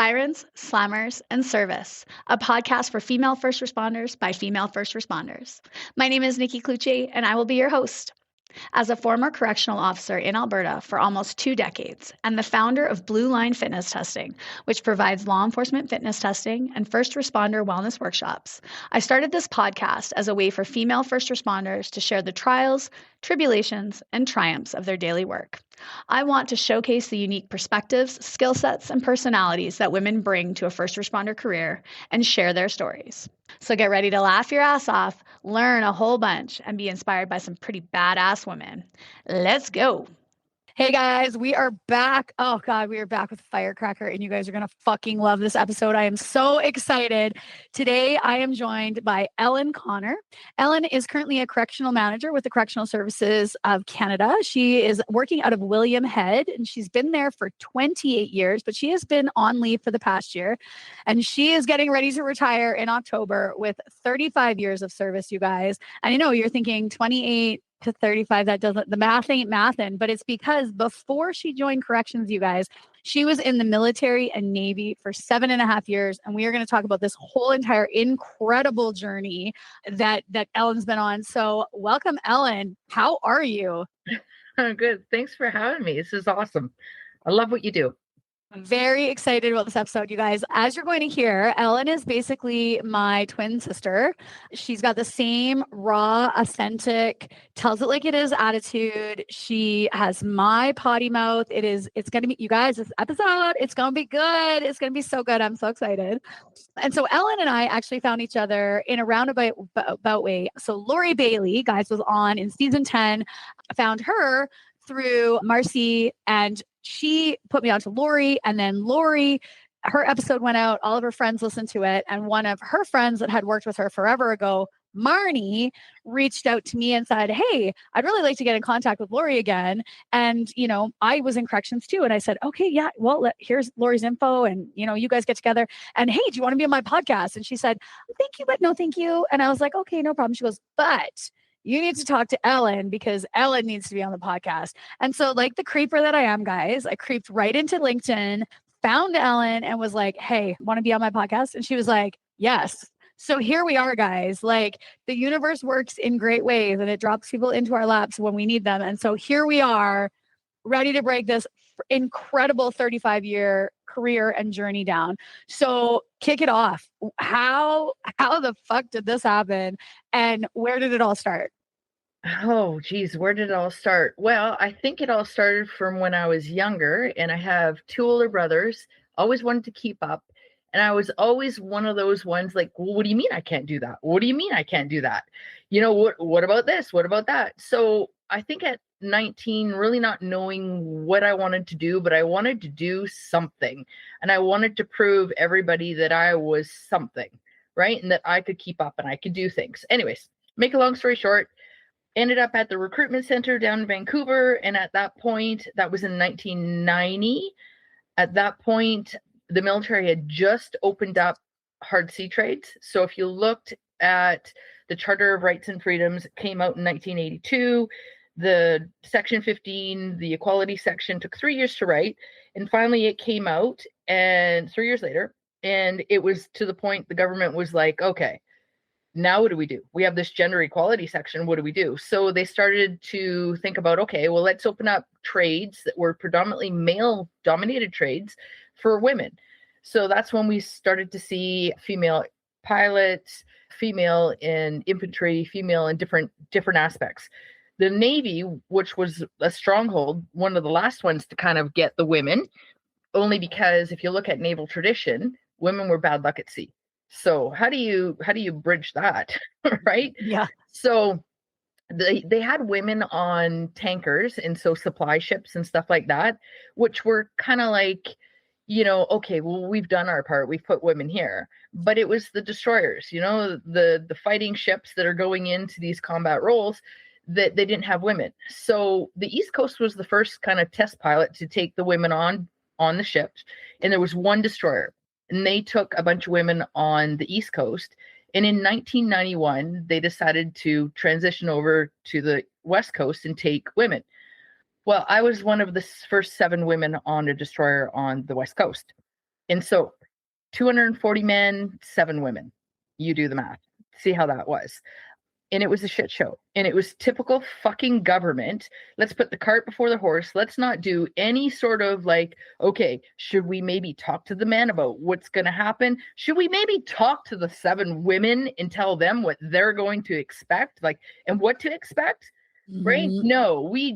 Sirens, Slammers, and Service, a podcast for female first responders by female first responders. My name is Nikki Clucci, and I will be your host. As a former correctional officer in Alberta for almost 2 decades and the founder of Blue Line Fitness Testing, which provides law enforcement fitness testing and first responder wellness workshops, I started this podcast as a way for female first responders to share the trials, tribulations, and triumphs of their daily work. I want to showcase the unique perspectives, skill sets, and personalities that women bring to a first responder career and share their stories. So get ready to laugh your ass off, learn a whole bunch, and be inspired by some pretty badass women. Let's go. Hey guys, we are back. Oh God, we are back with Firecracker, and you guys are going to fucking love this episode. I am so excited. Today, I am joined by Ellen Connor. Ellen is currently a correctional manager with the Correctional Services of Canada. She is working out of William Head, and she's been there for 28 years, but she has been on leave for the past year, and she is getting ready to retire in October with 35 years of service, you guys. And I know you're thinking 28 to 35, the math ain't mathin', but it's because before she joined corrections, you guys, she was in the military and Navy for 7.5 years. And we are going to talk about this whole entire incredible journey that Ellen's been on. So welcome, Ellen. How are you? I'm good. Thanks for having me. This is awesome. I love what you do. I'm very excited about this episode, you guys. As you're going to hear, Ellen is basically my twin sister. She's got the same raw, authentic, tells it like it is attitude. She has my potty mouth. It's going to be, you guys, this episode, it's going to be good. It's going to be so good. I'm so excited. And so Ellen and I actually found each other in a roundabout way. So Lori Bailey, guys, was on in season 10. I found her through Marcy, and she put me on to Lori, and then Lori, her episode went out, all of her friends listened to it, and one of her friends that had worked with her forever ago, Marnie, reached out to me and said, hey, I'd really like to get in contact with Lori again. And, I was in corrections too. And I said, okay, yeah, well, here's Lori's info, and, you guys get together, and hey, do you want to be on my podcast? And she said, thank you, but no, thank you. And I was like, okay, no problem. She goes, but you need to talk to Ellen because Ellen needs to be on the podcast. And so, like the creeper that I am, guys, I creeped right into LinkedIn, found Ellen, and was like, hey, want to be on my podcast? And she was like, yes. So here we are, guys. Like, the universe works in great ways, and it drops people into our laps when we need them. And so here we are, ready to break this incredible 35-year career and journey down. So kick it off. How the fuck did this happen? And where did it all start? Oh, geez, where did it all start? Well, I think it all started from when I was younger, and I have 2 older brothers, always wanted to keep up. And I was always one of those ones like, well, what do you mean I can't do that? What do you mean I can't do that? What about this? What about that? So I think at 19, really not knowing what I wanted to do, but I wanted to do something. And I wanted to prove everybody that I was something, right? And that I could keep up and I could do things. Anyways, make a long story short, ended up at the recruitment center down in Vancouver. And at that point, that was in 1990. At that point, the military had just opened up hard sea trades. So if you looked at the Charter of Rights and Freedoms, it came out in 1982. The Section 15, the equality section, took 3 years to write. And finally it came out, and 3 years later, and it was to the point the government was like, okay, now what do we do? We have this gender equality section. What do we do? So they started to think about, okay, well, let's open up trades that were predominantly male-dominated trades for women. So that's when we started to see female pilots, female in infantry, female in different aspects. The Navy, which was a stronghold, one of the last ones to kind of get the women, only because if you look at naval tradition, women were bad luck at sea. So how do you bridge that, right? Yeah. So they had women on tankers, and so supply ships and stuff like that, which were kind of like, okay, well, we've done our part. We've put women here. But it was the destroyers, the fighting ships that are going into these combat roles, that they didn't have women. So the East Coast was the first kind of test pilot to take the women on the ships. And there was one destroyer, and they took a bunch of women on the East Coast. And in 1991, they decided to transition over to the West Coast and take women. Well, I was one of the first 7 women on a destroyer on the West Coast. And so 240 men, 7 women. You do the math. See how that was. And it was a shit show. And it was typical fucking government. Let's put the cart before the horse. Let's not do any sort of like, okay, should we maybe talk to the men about what's going to happen? Should we maybe talk to the 7 women and tell them what they're going to expect, like, and what to expect? Right? No, we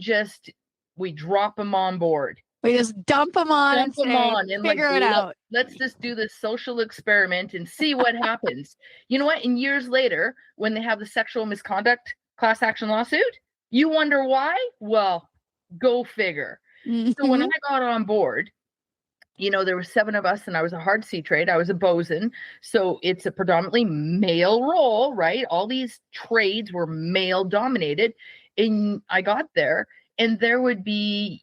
drop them on board. We just dump them on and figure it out. Let's just do this social experiment and see what happens. You know what? And years later, when they have the sexual misconduct class action lawsuit, you wonder why? Well, go figure. So when I got on board, there were 7 of us and I was a hard sea trade. I was a bosun. So it's a predominantly male role, right? All these trades were male dominated. And I got there and there would be,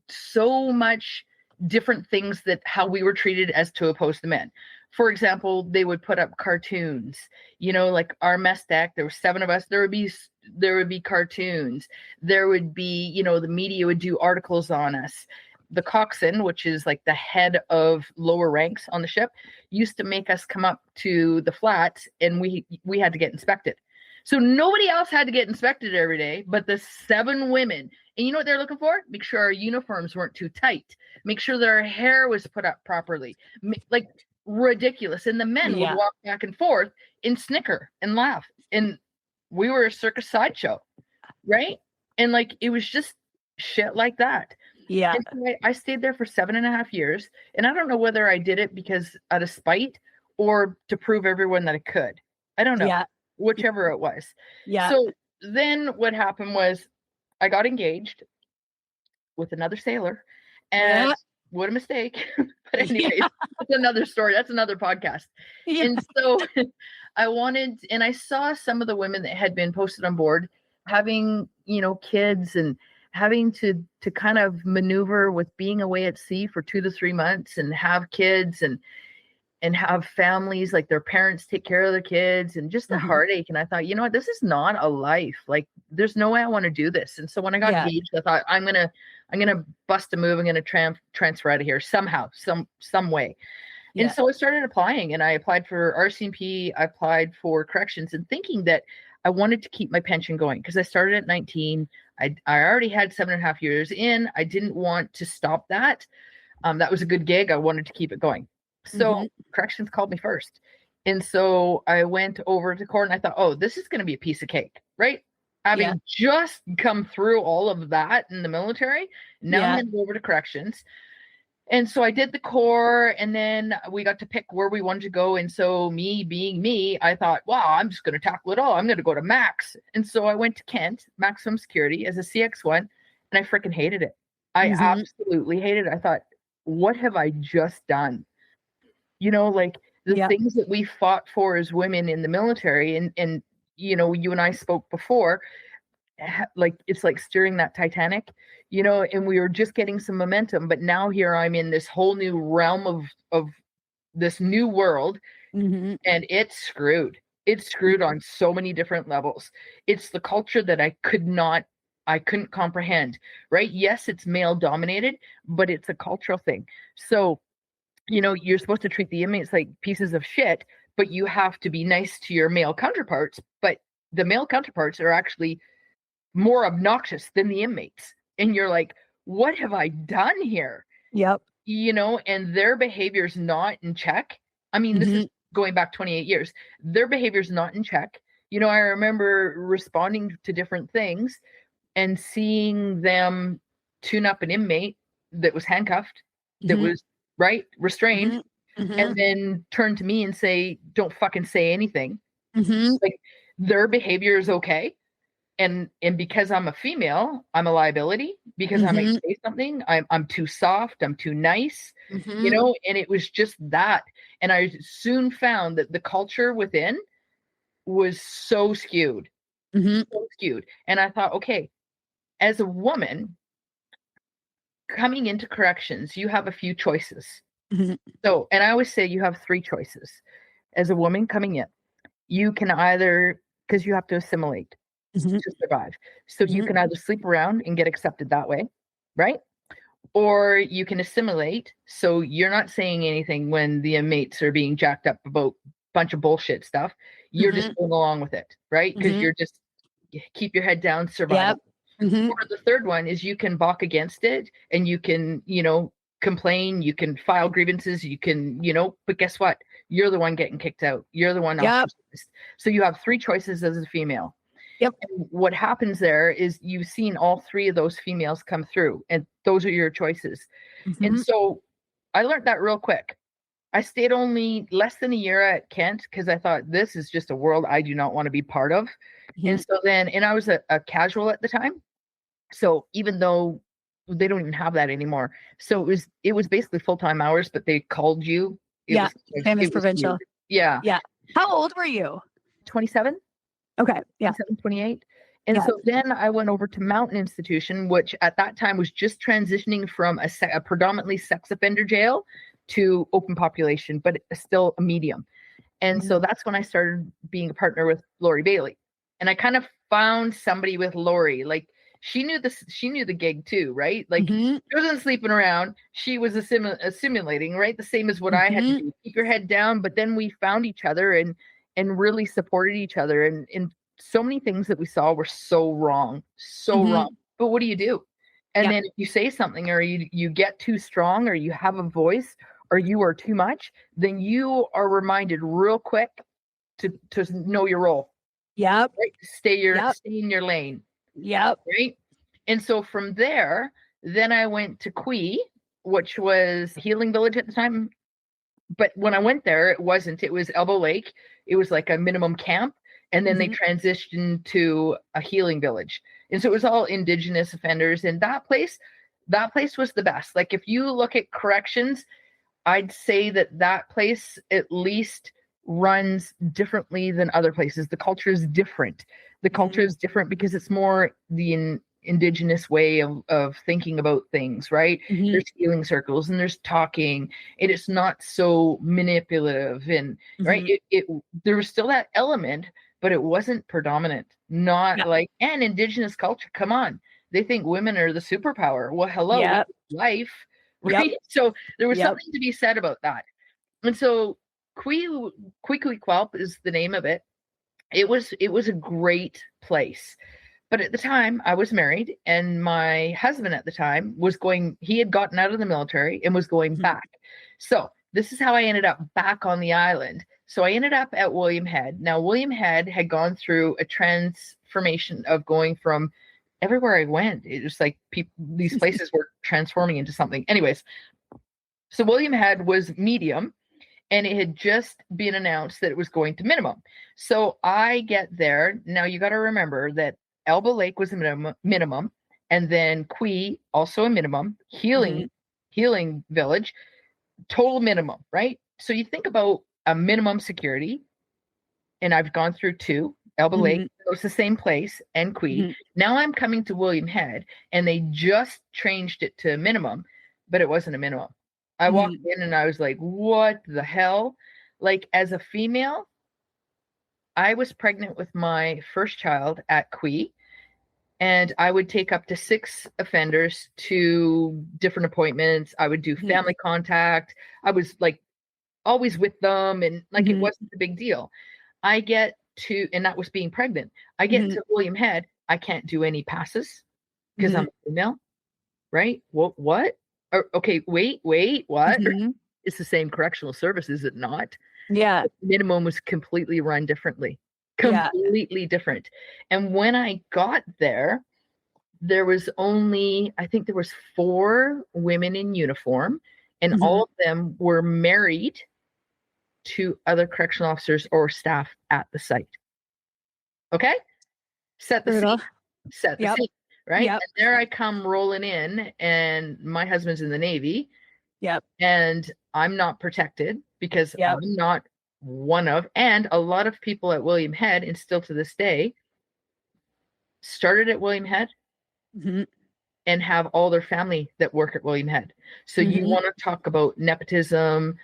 so much different things that how we were treated as to opposed to men. For example, they would put up cartoons, like our mess deck, there were 7 of us, there would be cartoons. There would be, the media would do articles on us. The coxswain, which is like the head of lower ranks on the ship, used to make us come up to the flats and we had to get inspected. So nobody else had to get inspected every day, but the 7 women. And you know what they're looking for? Make sure our uniforms weren't too tight. Make sure that our hair was put up properly. Like ridiculous. And the men would walk back and forth and snicker and laugh. And we were a circus sideshow, right? And like it was just shit like that. Yeah. And so I stayed there for 7.5 years. And I don't know whether I did it because out of spite or to prove everyone that I could. I don't know. Yeah. Whichever it was. Yeah. So then what happened was I got engaged with another sailor, and what a mistake. But anyways, that's another story. That's another podcast. Yeah. And so I saw some of the women that had been posted on board having, kids and having to kind of maneuver with being away at sea for 2 to 3 months and have kids and have families, like their parents take care of their kids and just the heartache. And I thought, this is not a life. Like there's no way I want to do this. And so when I got engaged, I thought I'm going to bust a move. I'm going to transfer out of here somehow, some way. Yeah. And so I started applying and I applied for RCMP. I applied for corrections and thinking that I wanted to keep my pension going because I started at 19. I already had 7.5 years in. I didn't want to stop that. That was a good gig. I wanted to keep it going. So corrections called me first. And so I went over to court and I thought, oh, this is going to be a piece of cake, right? Having just come through all of that in the military, now I'm going to go over to corrections. And so I did the core and then we got to pick where we wanted to go. And so me being me, I thought, wow, I'm just going to tackle it all. I'm going to go to Max. And so I went to Kent, maximum security as a CX1, and I freaking hated it. I absolutely hated it. I thought, what have I just done? Like the things that we fought for as women in the military and you and I spoke before, like it's like steering that Titanic, and we were just getting some momentum, but now here I'm in this whole new realm of this new world and it's screwed. It's screwed on so many different levels. It's the culture that I couldn't comprehend, right? Yes, it's male dominated, but it's a cultural thing. So you're supposed to treat the inmates like pieces of shit, but you have to be nice to your male counterparts. But the male counterparts are actually more obnoxious than the inmates. And you're like, what have I done here? Yep. And their behavior's not in check. I mean, this is going back 28 years. Their behavior's not in check. I remember responding to different things and seeing them tune up an inmate that was handcuffed, that was restrained, and then turn to me and say, don't fucking say anything. Like their behavior is okay. And because I'm a female, I'm a liability because I might say something. I'm too soft. I'm too nice, and it was just that. And I soon found that the culture within was so skewed. And I thought, okay, as a woman coming into corrections, you have a few choices. So, and I always say you have 3 choices. As a woman coming in, you can either, because you have to assimilate to survive. So you can either sleep around and get accepted that way, right? or you can assimilate. So you're not saying anything when the inmates are being jacked up about a bunch of bullshit stuff. You're just going along with it, right? Because you're just keep your head down, survival. Or the third one is you can balk against it and you can, complain, you can file grievances, you can, but guess what? You're the one getting kicked out. You're the one. So you have three choices as a female. And what happens there is you've seen all three of those females come through, and those are your choices. And so I learned that real quick. I stayed only less than a year at Kent because I thought this is just a world I do not want to be part of. And so then, and I was a casual at the time. So even though they don't even have that anymore. So it was basically full-time hours, but they called you. Same as provincial. Yeah. How old were you? 27. Okay. Yeah. 27, 28. And so then I went over to Mountain Institution, which at that time was just transitioning from a predominantly sex offender jail to open population, but still a medium. And so that's when I started being a partner with Lori Bailey. And I kind of found somebody with Lori. Like she knew the gig too, right? Like she wasn't sleeping around. She was assimilating, right? The same as what I had to do. Keep your head down. But then we found each other and really supported each other. And so many things that we saw were so wrong. But what do you do? And then if you say something or you get too strong or you have a voice or you are too much, then you are reminded real quick to know your role. Right? Stay in your lane. Right. And so from there, then I went to Quee, which was Healing Village at the time. But when I went there, it wasn't. It was Elbow Lake. It was like a minimum camp. And then they transitioned to a healing village. And so it was all Indigenous offenders. And that place was the best. Like if you look at corrections, I'd say that place at least runs differently than other places. The culture is different. The culture is different because it's more the Indigenous way of thinking about things, right? There's healing circles and there's talking, and it's not so manipulative. And right, there was still that element, but it wasn't predominant. Not like an Indigenous culture. Come on, they think women are the superpower. Well, hello, life, right? So there was something to be said about that. And so Kwelp is the name of it. It was a great place. But at the time I was married, and my husband at the time he had gotten out of the military and was going back. So this is how I ended up back on the island. So I ended up at William Head. Now, William Head had gone through a transformation of going from everywhere I went. It was like these places were transforming into something. Anyways, so William Head was medium, and it had just been announced that it was going to minimum. So I get there. Now you got to remember that Elbow Lake was a minimum, and then Quee also a minimum, healing village, total minimum, right? So you think about a minimum security, and I've gone through two. Elbow Lake, it's the same place, and Quee. Now I'm coming to William Head, and they just changed it to minimum, but it wasn't a minimum. I walked in and I was like, what the hell? Like, as a female, I was pregnant with my first child at Quee, and I would take up to 6 offenders to different appointments. I would do family contact. I was like always with them, and like it wasn't a big deal. I get to, and that was being pregnant. I get to William Head. I can't do any passes because I'm a female, right? What? Okay, wait, what? It's the same correctional service, is it not? Yeah. The minimum was completely run differently. Completely different. And when I got there, there was only, I think there was 4 women in uniform, and all of them were married to other correctional officers or staff at the site. Okay? Set the scene, right? And there I come rolling in, and my husband's in the Navy. And I'm not protected because I'm not one of, and a lot of people at William Head, and still to this day, started at William Head and have all their family that work at William Head. So you want to talk about nepotism,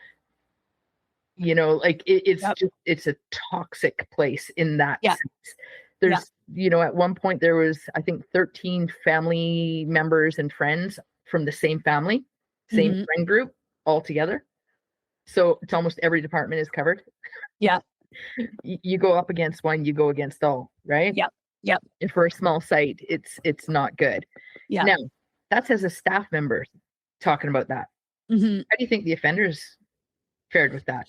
like it's a toxic place in that sense. There's, at one point there was, I think, 13 family members and friends from the same family, same friend group all together. So it's almost every department is covered. Yeah. You go up against one, you go against all, right? Yep. Yep. And for a small site, it's not good. Yeah. Now, that's as a staff member talking about that. How do you think the offenders fared with that?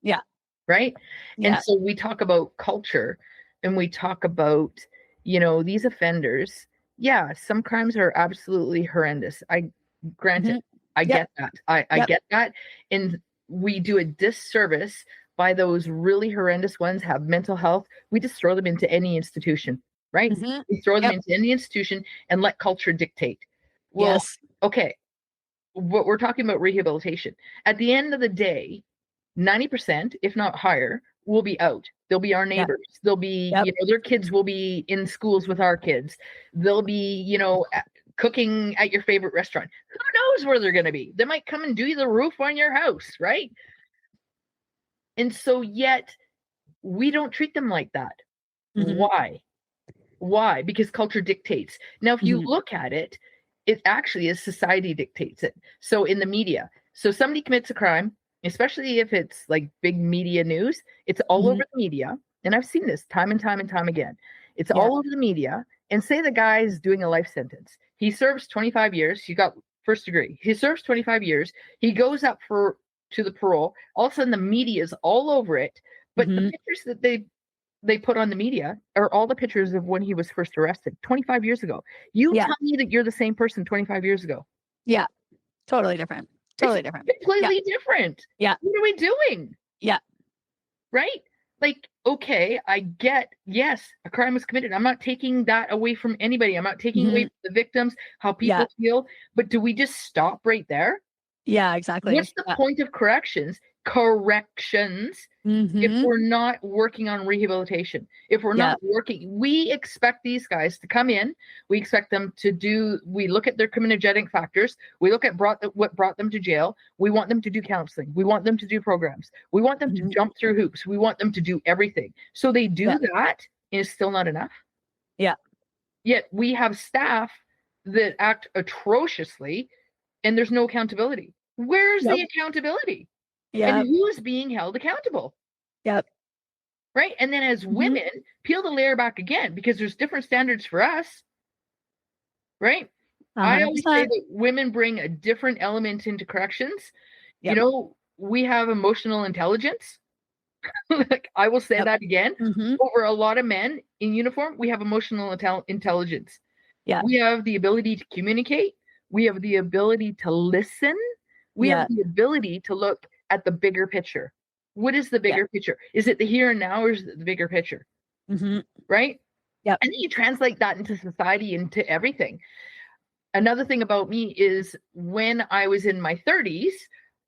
Yeah. Right? Yeah. And so we talk about culture and we talk about, these offenders. Yeah, some crimes are absolutely horrendous. I granted, I get that. I get that. And we do a disservice by those really horrendous ones have mental health. We just throw them into any institution, right? We throw them into any institution and let culture dictate. Well, yes. Okay. What we're talking about rehabilitation. At the end of the day, 90%, if not higher, will be out. They'll be our neighbors. They'll be, their kids will be in schools with our kids. They'll be, cooking at your favorite restaurant. Who knows where they're going to be? They might come and do the roof on your house, right? And so yet we don't treat them like that. Why? Because culture dictates. Now, if you look at it, it actually is society dictates it. So in the media, so somebody commits a crime, especially if it's like big media news, it's all over the media. And I've seen this time and time and time again. It's all over the media. And say the guy's doing a life sentence. He serves 25 years. He got first degree. He serves 25 years. He goes up to the parole. All of a sudden the media is all over it. But the pictures that they put on the media are all the pictures of when he was first arrested 25 years ago. You tell me that you're the same person 25 years ago. Yeah. Totally different. Totally different. Completely different. Yeah. What are we doing? Yeah. Right? Like, okay, I get, yes, a crime was committed. I'm not taking that away from anybody. I'm not taking away from the victims, how people feel. But do we just stop right there? Yeah, exactly. What's the point of corrections if we're not working on rehabilitation, if we're not working? We expect these guys to come in, we expect them to we look at their criminogenic factors, we look at what brought them to jail, we want them to do counseling, we want them to do programs, we want them to jump through hoops, we want them to do everything. So they do that, and it's still not enough. Yet we have staff that act atrociously and there's no accountability. Where's the accountability? And who's being held accountable? Right? And then as women, peel the layer back again, because there's different standards for us. Right? 100%. I always say that women bring a different element into corrections. We have emotional intelligence. Like, I will say that again. Over a lot of men in uniform, we have emotional intelligence. We have the ability to communicate. We have the ability to listen. We have the ability to look at the bigger picture. What is the bigger picture? Is it the here and now, or is it the bigger picture? Right? And then you translate that into society, into everything. Another thing about me is when I was in my 30s,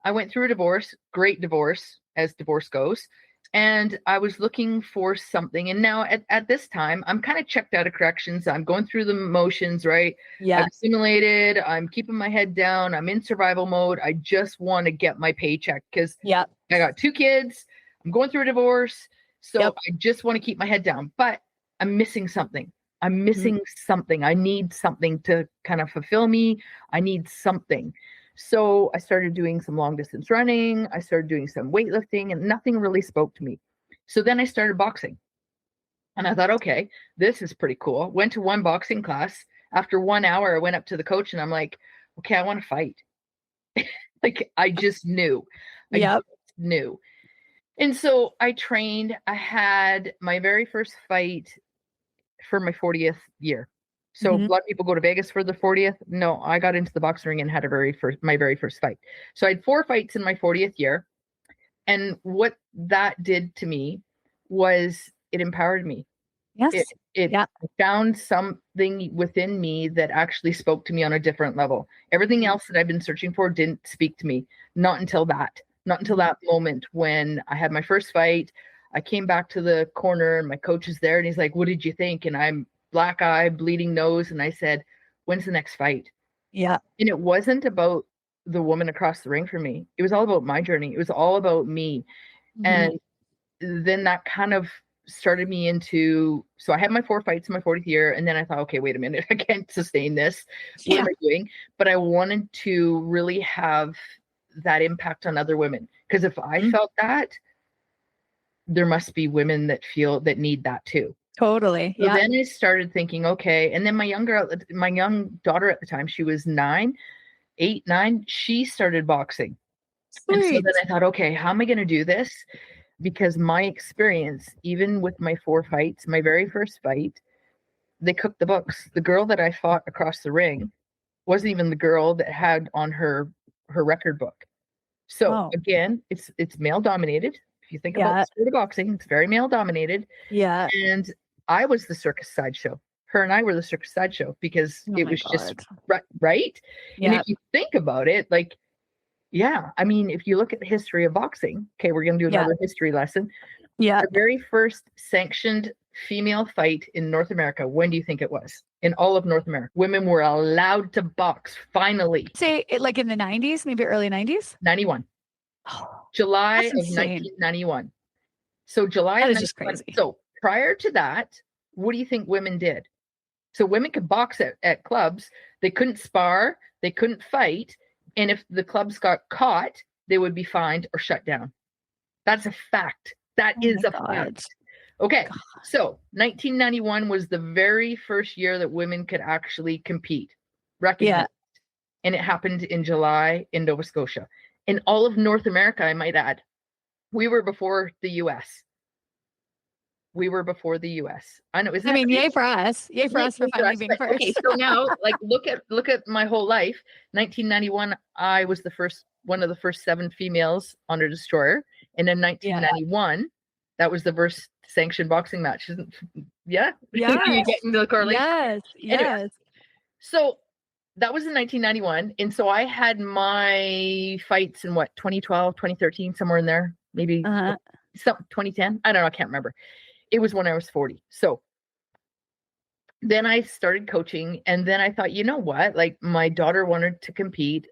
I went through a divorce, great divorce, as divorce goes. And I was looking for something. And now at this time, I'm kind of checked out of corrections. I'm going through the motions, right? I've assimilated. I'm keeping my head down. I'm in survival mode. I just want to get my paycheck because I got 2 kids. I'm going through a divorce. So I just want to keep my head down. But I'm missing something. I'm missing something. I need something to kind of fulfill me. I need something. So I started doing some long distance running. I started doing some weightlifting, and nothing really spoke to me. So then I started boxing. And I thought, okay, this is pretty cool. Went to one boxing class. After 1 hour, I went up to the coach and I'm like, okay, I want to fight. Like, I just knew. I just knew. And so I trained. I had my very first fight for my 40th year. So a lot of people go to Vegas for the 40th. No, I got into the boxing ring and had my very first fight. So I had 4 fights in my 40th year. And what that did to me was it empowered me. It found something within me that actually spoke to me on a different level. Everything else that I've been searching for didn't speak to me. Not until that moment when I had my first fight. I came back to the corner and my coach is there and he's like, what did you think? And I'm black eye, bleeding nose. And I said, when's the next fight? And it wasn't about the woman across the ring for me. It was all about my journey. It was all about me. And then that kind of started me into, so I had my 4 fights in my 40th year, and then I thought, okay, wait a minute, I can't sustain this. What am I doing? But I wanted to really have that impact on other women, because if I felt that, there must be women that need that too. Totally. So then I started thinking, okay. And then my young daughter at the time, she was 8, 9, she started boxing. Sweet. And so then I thought, okay, how am I going to do this? Because my experience, even with my 4 fights, my very first fight, they cooked the books. The girl that I fought across the ring wasn't even the girl that had on her record book. So again, it's male dominated. If you think about the sport of boxing, it's very male dominated. Yeah. And I was the circus sideshow. Her and I were the circus sideshow, because it was just right. Yeah. And if you think about it, like, yeah, I mean, if you look at the history of boxing, okay, we're going to do another history lesson. Yeah. The very first sanctioned female fight in North America, when do you think it was? In all of North America, women were allowed to box, finally. Say it like in the 90s, maybe early 90s? 91. July of 1991. So July that of is just crazy. So prior to that, what do you think women did? So women could box at clubs. They couldn't spar. They couldn't fight. And if the clubs got caught, they would be fined or shut down. That's a fact. That is a fact. Okay. So 1991 was the very first year that women could actually compete. Recognized. Yeah. And it happened in July in Nova Scotia. In all of North America, I might add, we were before the US. We were before the US. I know. I mean, yay for us. Yay for us for finally being first. Okay, so now, like, look at my whole life. 1991, I was one of the first 7 females on a destroyer, and in 1991, that was the first sanctioned boxing match. Yeah. Yeah. You getting the correlation? Yes. Yes. Anyway, so that was in 1991, and so I had my fights in 2012, 2013, somewhere in there, maybe 2010. I don't know. I can't remember. It was when I was 40. So then I started coaching, and then I thought, you know what? Like, my daughter wanted to compete.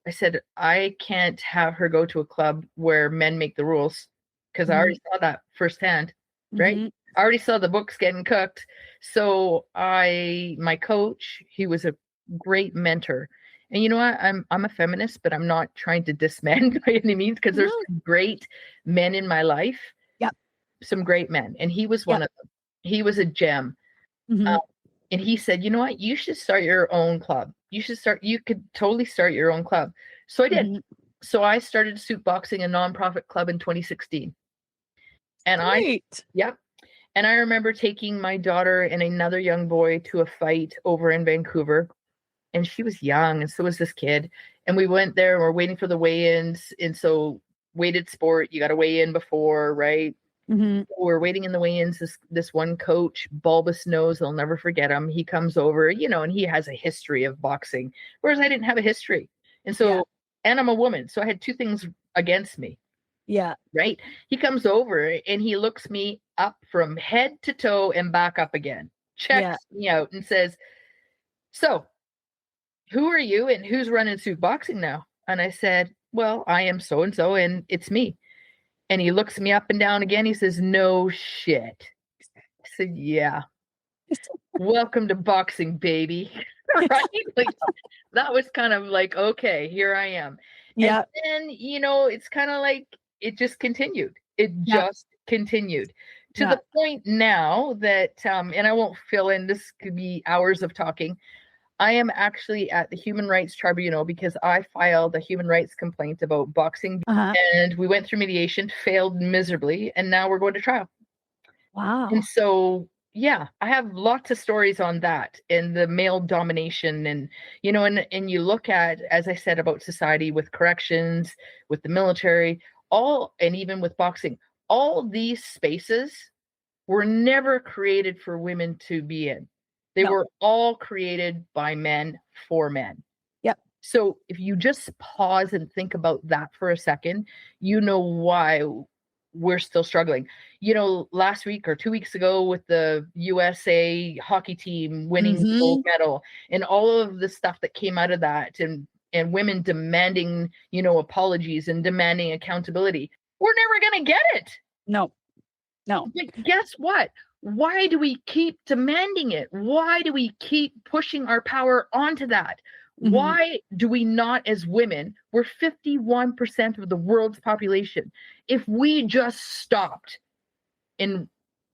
I said, I can't have her go to a club where men make the rules, because I already saw that firsthand, right? I already saw the books getting cooked. So my coach, he was a great mentor. And you know what? I'm a feminist, but I'm not trying to diss men by any means, because there's some great men in my life. Some great men, and he was one of them. He was a gem. And he said, you know what, you should start your own club. You could totally start your own club. So I did. So I started Suit Boxing, a nonprofit club, in 2016. And and I remember taking my daughter and another young boy to a fight over in Vancouver, and she was young, and so was this kid. And we went there, and we're waiting for the weigh-ins. And so weighted sport, you got to weigh in before, right? We're waiting in the weigh-ins. This one coach, bulbous nose, I'll never forget him. He comes over, and he has a history of boxing, whereas I didn't have a history. And so, and I'm a woman, so I had 2 things against me. Yeah. Right. He comes over and he looks me up from head to toe and back up again, checks me out, and says, so who are you and who's running Suit Boxing now? And I said, well, I am so-and-so, and it's me. And he looks me up and down again. He says, no shit. I said, yeah. Welcome to boxing, baby. Right? Like, that was kind of like, okay, here I am. Yeah. And then, it's kind of like, it just continued. It just continued to the point now that, and I won't fill in, this could be hours of talking. I am actually at the Human Rights Tribunal because I filed a human rights complaint about boxing, and we went through mediation, failed miserably, and now we're going to trial. Wow. And so, I have lots of stories on that and the male domination, and, and you look at, as I said, about society with corrections, with the military, and even with boxing, all these spaces were never created for women to be in. They were all created by men for men. Yep. So if you just pause and think about that for a second, why we're still struggling. Last week or 2 weeks ago with the USA hockey team winning the gold medal, and all of the stuff that came out of that, and women demanding, apologies and demanding accountability. We're never going to get it. No. No. But guess what? Why do we keep demanding it? Why do we keep pushing our power onto that? Mhm. Why do we not, as women, we're 51% of the world's population. If we just stopped and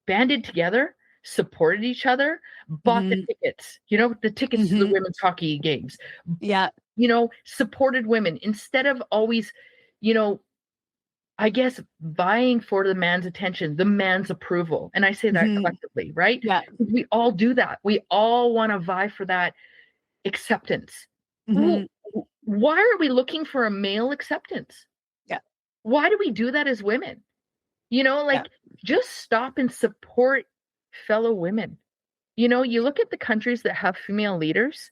banded together, supported each other, bought the Mhm. tickets, the tickets to the Mhm. women's hockey games, Yeah. supported women instead of always, you know, I guess vying for the man's attention, the man's approval. And I say that Mhm. collectively, right? Yeah. We all do that. We all want to vie for that acceptance. Mhm. Why are we looking for a male acceptance? Yeah. Why do we do that as women? Yeah. Like just stop and support fellow women. You look at the countries that have female leaders,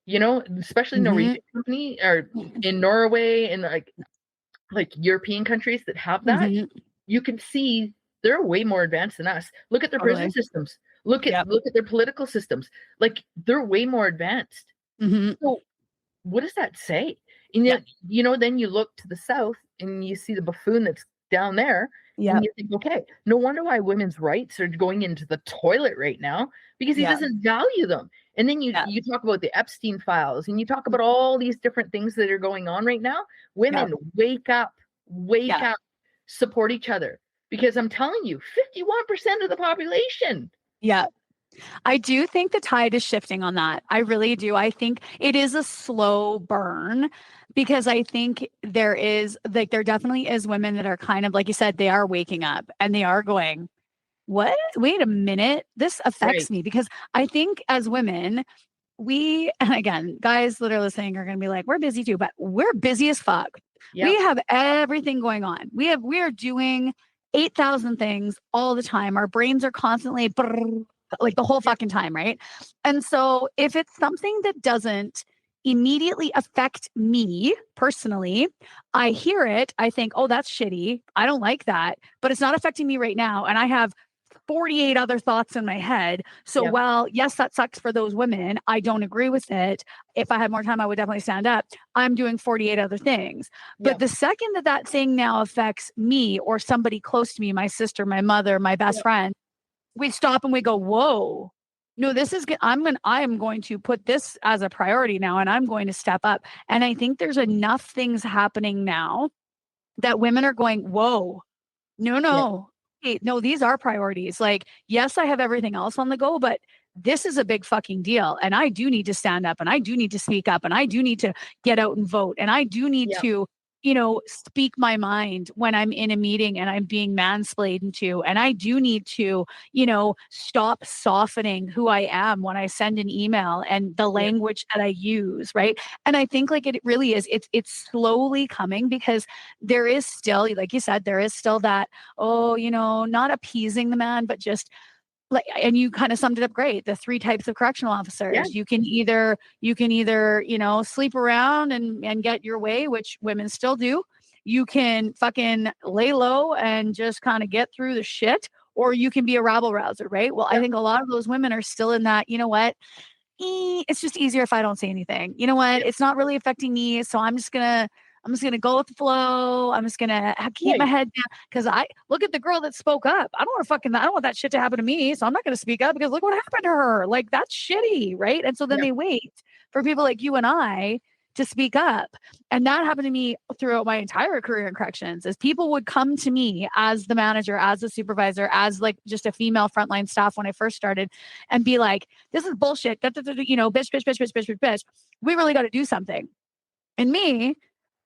especially Mhm. Norwegian company or in Norway and like European countries that have that, Mhm. you can see they're way more advanced than us. Look at their prison Totally. systems. Look at Yep. look at their political systems. Like they're way more advanced. Mhm. So what does that say? And Yeah. yet, then you look to the south and you see the buffoon that's down there, and Yep. you think, okay, no wonder why women's rights are going into the toilet right now because he Yeah. doesn't value them. And then you Yeah. you talk about the Epstein files and you talk about all these different things that are going on right now. Yep. Women, wake Yeah. up, support each other. Because I'm telling you, 51% of the population. Yeah. I do think the tide is shifting on that. I really do. I think it is a slow burn because I think there definitely is women that are kind of, like you said, they are waking up and they are going, what? Wait a minute. This affects Right. me because I think as women, and again, guys that are listening are going to be like, we're busy too, but we're busy as fuck. We Yep. have everything going on. We are doing 8,000 things all the time. Our brains are constantly like the whole Yep. fucking time, right? And so if it's something that doesn't immediately affect me personally, I hear it, I think, oh, that's shitty. I don't like that, but it's not affecting me right now. And I have 48 other thoughts in my head. So, Yep. while yes, that sucks for those women, I don't agree with it. If I had more time, I would definitely stand up. I'm doing 48 other things. But Yep. the second that that thing now affects me or somebody close to me, my sister, my mother, my best Yep. friend, we stop and we go, whoa. No, I am going to put this as a priority now and I'm going to step up. And I think there's enough things happening now that women are going, whoa, no, Yep. no. Hey, no, these are priorities. Like, yes, I have everything else on the go, but this is a big fucking deal. And I do need to stand up and I do need to speak up and I do need to get out and vote. And I do need Yep. to, speak my mind when I'm in a meeting and I'm being mansplained to. And I do need to, stop softening who I am when I send an email and the Yep. language that I use. Right. And I think like it really is, it's slowly coming because there is still, like you said, there is still that, oh, not appeasing the man, but just like, and you kind of summed it up great. The three types of correctional Yeah. officers. You can either, sleep around and get your way, which women still do. You can fucking lay low and just kind of get through the shit, or you can be a rabble rouser, right? Well, I Yep. think a lot of those women are still in that, you know what? It's just easier if I don't say anything. You know what? Yep. It's not really affecting me, so I'm just gonna go with the flow. I'm just gonna keep my Right. head down because I look at the girl that spoke up. I don't want that shit to happen to me, so I'm not gonna speak up because look what happened to her. Like that's shitty, right? And so then Yep. they wait for people like you and I to speak up. And that happened to me throughout my entire career in corrections is people would come to me as the manager, as the supervisor, as like just a female frontline staff when I first started and be like, this is bullshit. Da, da, da, da, bitch, bitch, bitch, bitch, bitch, bitch, bitch. We really got to do something. And me,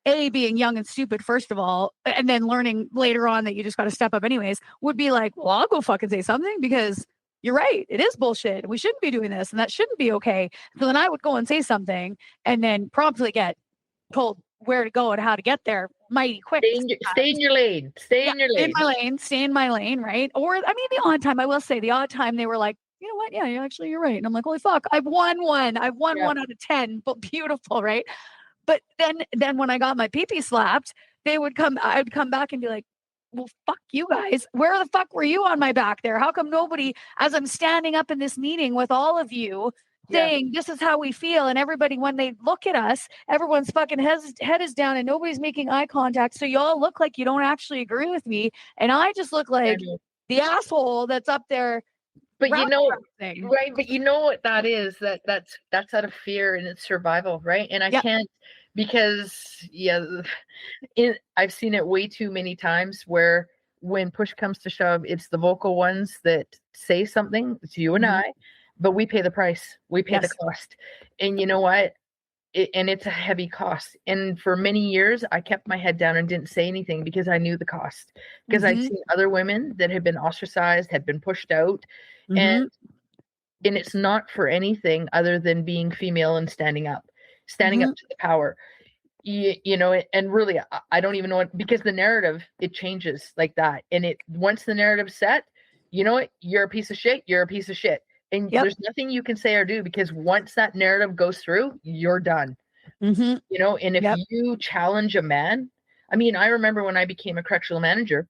being young and stupid, first of all, and then learning later on that you just got to step up anyways, would be like, well, I'll go fucking say something because you're right. It is bullshit. We shouldn't be doing this and that shouldn't be okay. So then I would go and say something and then promptly get told where to go and how to get there mighty quick. Stay in your lane. Stay Yeah, in your in lane. my lane, stay in my lane, right? Or I mean, the odd time, I will say, the odd time they were like, you know what? Yeah, you're right. And I'm like, holy fuck, I've won one. I've won Yeah. one out of 10, but beautiful, right? But then when I got my pee slapped, I'd come back and be like, well, fuck you guys. Where the fuck were you on my back there? How come nobody, as I'm standing up in this meeting with all of you, Yeah. saying this is how we feel, and everybody, when they look at us, everyone's fucking head is down and nobody's making eye contact. So y'all look like you don't actually agree with me. And I just look I like, know. the asshole that's up there. But right, but you know what that is, that's out of fear and it's survival, right? And I can't, because I've seen it way too many times where when push comes to shove, it's the vocal ones that say something, it's you and I, but we pay the price, we pay the cost. And you know what? And it's a heavy cost. And for many years, I kept my head down and didn't say anything because I knew the cost. Because I'd seen other women that had been ostracized, had been pushed out, and it's not for anything other than being female and standing up to the power. You know, and really, I don't even know what, because the narrative, it changes like that. And once the narrative's set, you know what, you're a piece of shit, and there's nothing you can say or do, because once that narrative goes through, you're done. You know, and if you challenge a man, I mean, I remember when I became a correctional manager,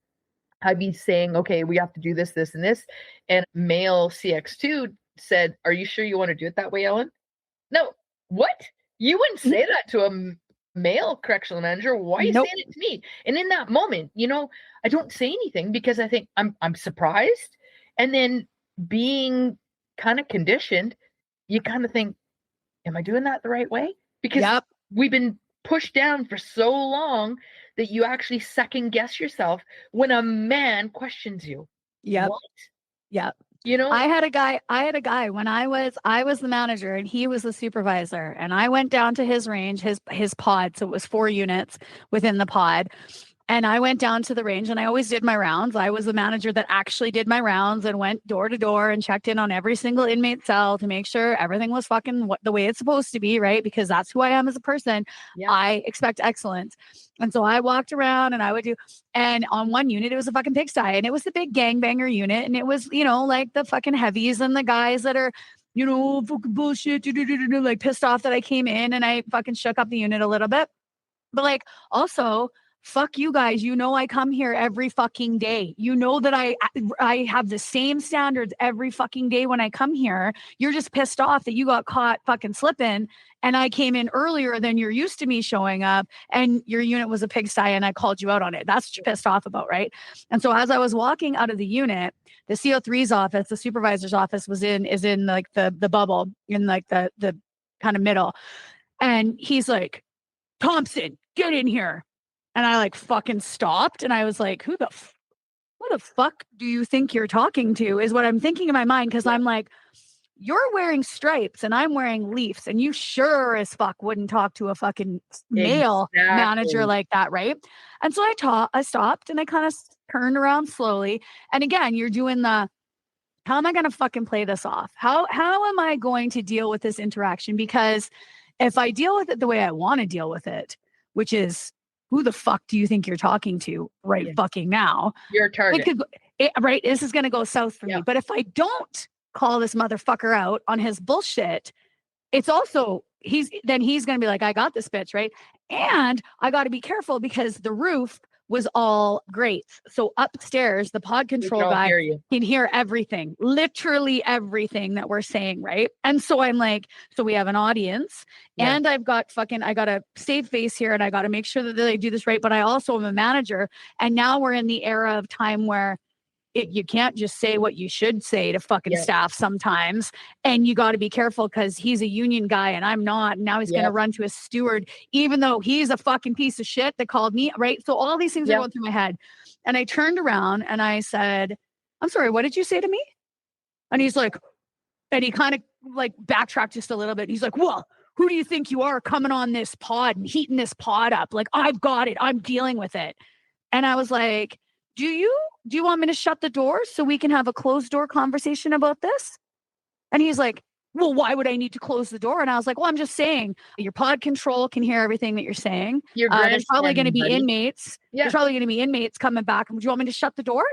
I'd be saying, okay, we have to do this, this, and this. And male CX2 said, are you sure you want to do it that way, Ellen? No. What? You wouldn't say that to a male correctional manager. Why are you saying it to me? And in that moment, you know, I don't say anything because I think I'm surprised. And then being kind of conditioned, you kind of think, am I doing that the right way? Because we've been pushed down for so long that you actually second guess yourself when a man questions you. What? You know, I had a guy when I was the manager and he was the supervisor, and I went down to his range, his pod. So it was 4 units within the pod. And I went down to the range and I always did my rounds. I was the manager that actually did my rounds and went door to door and checked in on every single inmate cell to make sure everything was fucking the way it's supposed to be, right? Because that's who I am as a person. I expect excellence. And so I walked around and I would do, and on one unit, it was a fucking pigsty, and it was the big gangbanger unit. And it was, you know, like the fucking heavies and the guys that are, you know, fucking bullshit, like pissed off that I came in, and I fucking shook up the unit a little bit. But like, also, fuck you guys. You know, I come here every fucking day. You know that I have the same standards every fucking day when I come here. You're just pissed off that you got caught fucking slipping, and I came in earlier than you're used to me showing up, and your unit was a pigsty and I called you out on it. That's what you're pissed off about, right? And so as I was walking out of the unit, the CO3's office, the supervisor's office is in like the bubble in like the kind of middle. And he's like, Thompson, get in here. And I like fucking stopped, and I was like, who the fuck do you think you're talking to, is what I'm thinking in my mind. Cause I'm like, you're wearing stripes and I'm wearing leafs, and you sure as fuck wouldn't talk to a fucking male manager like that. Right. And so I stopped and I kind of turned around slowly. And again, you're doing how am I going to fucking play this off? How am I going to deal with this interaction? Because if I deal with it the way I want to deal with it, which is, who the fuck do you think you're talking to fucking now? You're a target. Right? This is going to go south for me. But if I don't call this motherfucker out on his bullshit, it's also, he's going to be like, I got this bitch, right? And I got to be careful because the roof was all grates. So upstairs, the pod control guy can hear everything, literally everything that we're saying, right? And so I'm like, so we have an audience, and I got to save face here, and I got to make sure that they do this right. But I also am a manager, and now we're in the era of time where you can't just say what you should say to fucking staff sometimes. And you got to be careful because he's a union guy and I'm not. And now he's going to run to his steward, even though he's a fucking piece of shit that called me. Right. So all these things are going through my head. And I turned around and I said, I'm sorry, what did you say to me? And he's like, and he kind of like backtracked just a little bit. He's like, well, who do you think you are coming on this pod and heating this pod up? Like, I've got it. I'm dealing with it. And I was like, do you want me to shut the door so we can have a closed door conversation about this? And he's like, well, why would I need to close the door? And I was like, well, I'm just saying your pod control can hear everything that you're saying. There's probably going to be inmates. There's probably going to be inmates coming back. Do you want me to shut the door?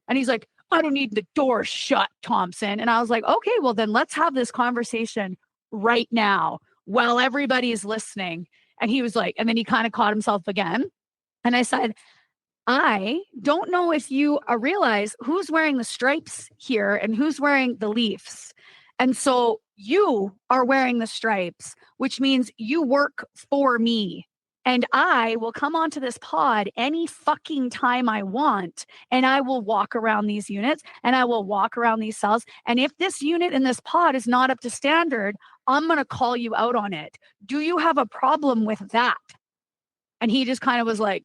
And he's like, I don't need the door shut, Thompson. And I was like, okay, well then let's have this conversation right now while everybody is listening. And he was like, and then he kind of caught himself again. And I said, I don't know if you realize who's wearing the stripes here and who's wearing the leaves. And so you are wearing the stripes, which means you work for me And I will come onto this pod any fucking time I want. And I will walk around these units and I will walk around these cells. And if this unit in this pod is not up to standard, I'm going to call you out on it. Do you have a problem with that? And he just kind of was like,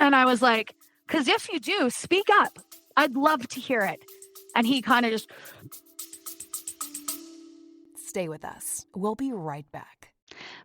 and I was like, because if you do, speak up. I'd love to hear it. And he kind of just. Stay with us. We'll be right back.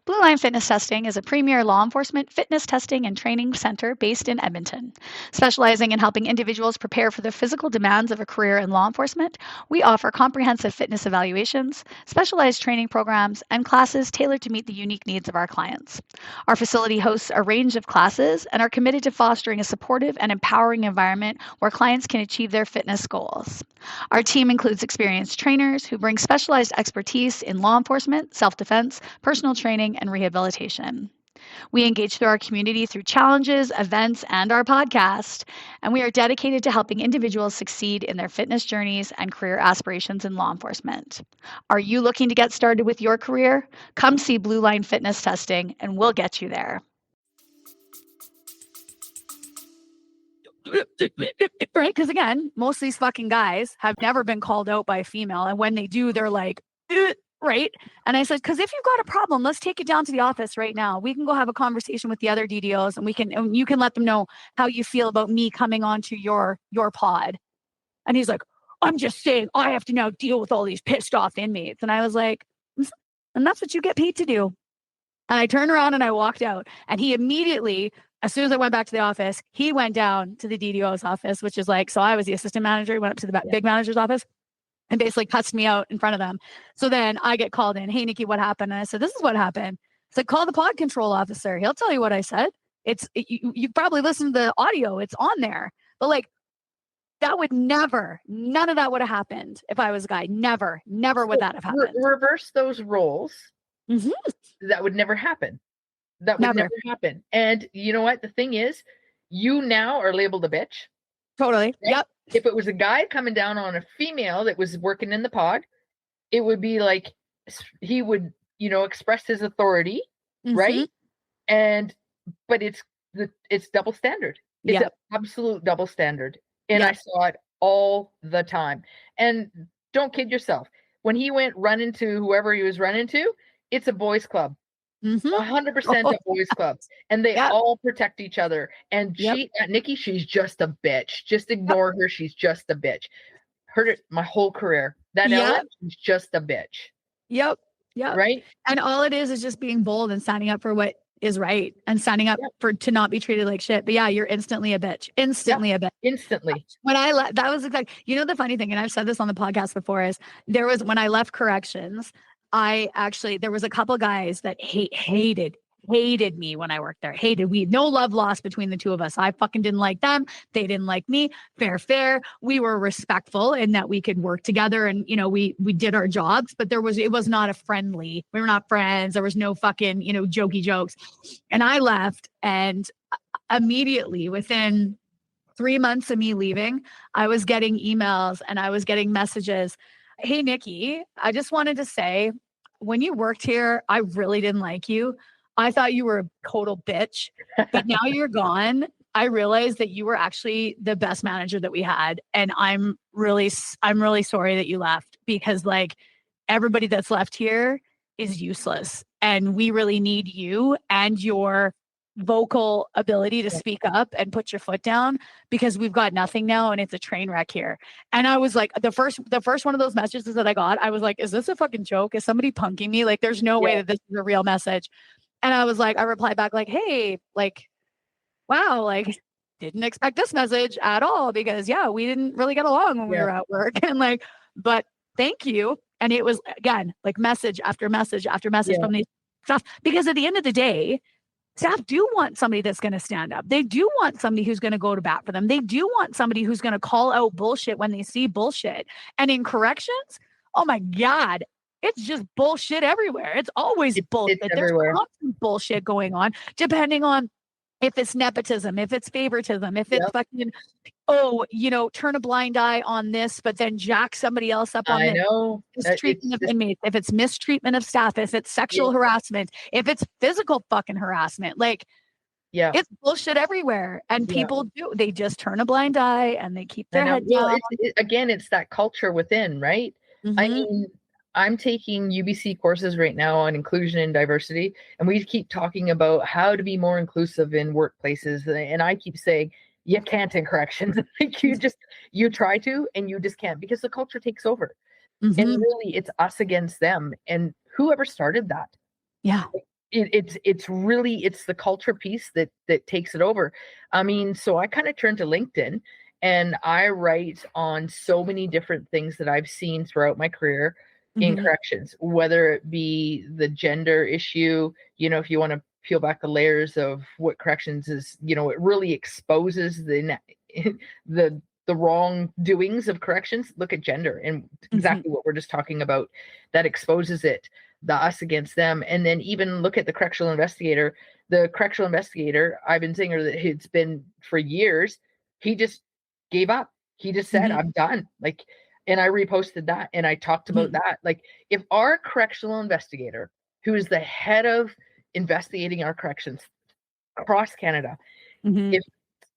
Blue Line Fitness Testing is a premier law enforcement fitness testing and training center based in Edmonton. Specializing in helping individuals prepare for the physical demands of a career in law enforcement, we offer comprehensive fitness evaluations, specialized training programs, and classes tailored to meet the unique needs of our clients. Our facility hosts a range of classes and are committed to fostering a supportive and empowering environment where clients can achieve their fitness goals. Our team includes experienced trainers who bring specialized expertise in law enforcement, self-defense, personal training, and rehabilitation. We engage through our community through challenges, events, and our podcast, and we are dedicated to helping individuals succeed in their fitness journeys and career aspirations in law enforcement. Are you looking to get started with your career? Come see Blue Line Fitness Testing, and we'll get you there. Right? Because again, most of these fucking guys have never been called out by a female. And when they do, they're like, right? And I said, because if you've got a problem, let's take it down to the office right now. We can go have a conversation with the other DDOs and you can let them know how you feel about me coming onto your pod. And he's like, I'm just saying I have to now deal with all these pissed off inmates. And I was like, and that's what you get paid to do. And I turned around and I walked out, and he immediately, as soon as I went back to the office, he went down to the DDO's office, which is like, so I was the assistant manager. He went up to the big manager's office and basically cussed me out in front of them. So then I get called in. Hey, Nikki, what happened? And I said, this is what happened. It's like, call the pod control officer. He'll tell you what I said. You probably listened to the audio. It's on there. But like, that would never, none of that would have happened if I was a guy. Never would that have happened. Reverse those roles. Mm-hmm. That would never happen. That would never happen. And you know what? The thing is, you now are labeled a bitch. Totally. Right? Yep. If it was a guy coming down on a female that was working in the pod, it would be like he would, express his authority, right? But it's double standard. It's an absolute double standard. And I saw it all the time. And don't kid yourself. When he went running to whoever he was running to, it's a boys' club. 100% a boys' club. And they all protect each other. And Nikki, she's just a bitch. Just ignore her. She's just a bitch. Heard it my whole career. That Ellen, she's just a bitch. Yep. Right? And all it is just being bold and standing up for what is right and signing up to not be treated like shit. But you're instantly a bitch. Instantly a bitch. Instantly. When I left, that was exactly, the funny thing, and I've said this on the podcast before, is when I left corrections, there was a couple guys that hated me when I worked there. No love lost between the two of us. I fucking didn't like them. They didn't like me. Fair. We were respectful in that we could work together and, we did our jobs, but it was not we were not friends. There was no fucking, jokey jokes. And I left, and immediately within 3 months of me leaving, I was getting emails and I was getting messages. Hey, Nikki, I just wanted to say, when you worked here, I really didn't like you. I thought you were a total bitch, but now you're gone. I realized that you were actually the best manager that we had. And I'm really sorry that you left, because like everybody that's left here is useless. And we really need you and your vocal ability to speak up and put your foot down, because we've got nothing now and it's a train wreck here. And I was like, the first one of those messages that I got, I was like, is this a fucking joke? Is somebody punking me? Like, there's no way that this is a real message. And I was like, I replied back like, hey, like, wow, like, didn't expect this message at all, because we didn't really get along when we were at work. And like, but thank you. And it was, again, like message after message after message from these stuff, because at the end of the day, staff do want somebody that's going to stand up. They do want somebody who's going to go to bat for them. They do want somebody who's going to call out bullshit when they see bullshit. And in corrections, oh my God, it's just bullshit everywhere. It's always bullshit. There's constant bullshit going on, depending on if it's nepotism, if it's favoritism, if it's fucking, turn a blind eye on this, but then jack somebody else up on I this. know. Mistreatment of inmates, if it's mistreatment of staff, if it's sexual harassment, if it's physical fucking harassment, like, it's bullshit everywhere. And people they just turn a blind eye and they keep their head down. Again, it's that culture within, right? I mean, I'm taking UBC courses right now on inclusion and diversity, and we keep talking about how to be more inclusive in workplaces. And I keep saying, you can't in corrections. Like you try to, and you just can't, because the culture takes over. And really, it's us against them. And whoever started that. Yeah. It's the culture piece that takes it over. I mean, so I kind of turned to LinkedIn, and I write on so many different things that I've seen throughout my career in corrections, whether it be the gender issue, if you want to peel back the layers of what corrections is, it really exposes the wrongdoings of corrections. Look at gender and exactly what we're just talking about. That exposes it, the us against them. And then even look at the correctional investigator. The correctional investigator, Ivan Zinger, that it's been for years, he just gave up. He just said, I'm done. Like, and I reposted that and I talked about that. Like, if our correctional investigator, who is the head of investigating our corrections across Canada, if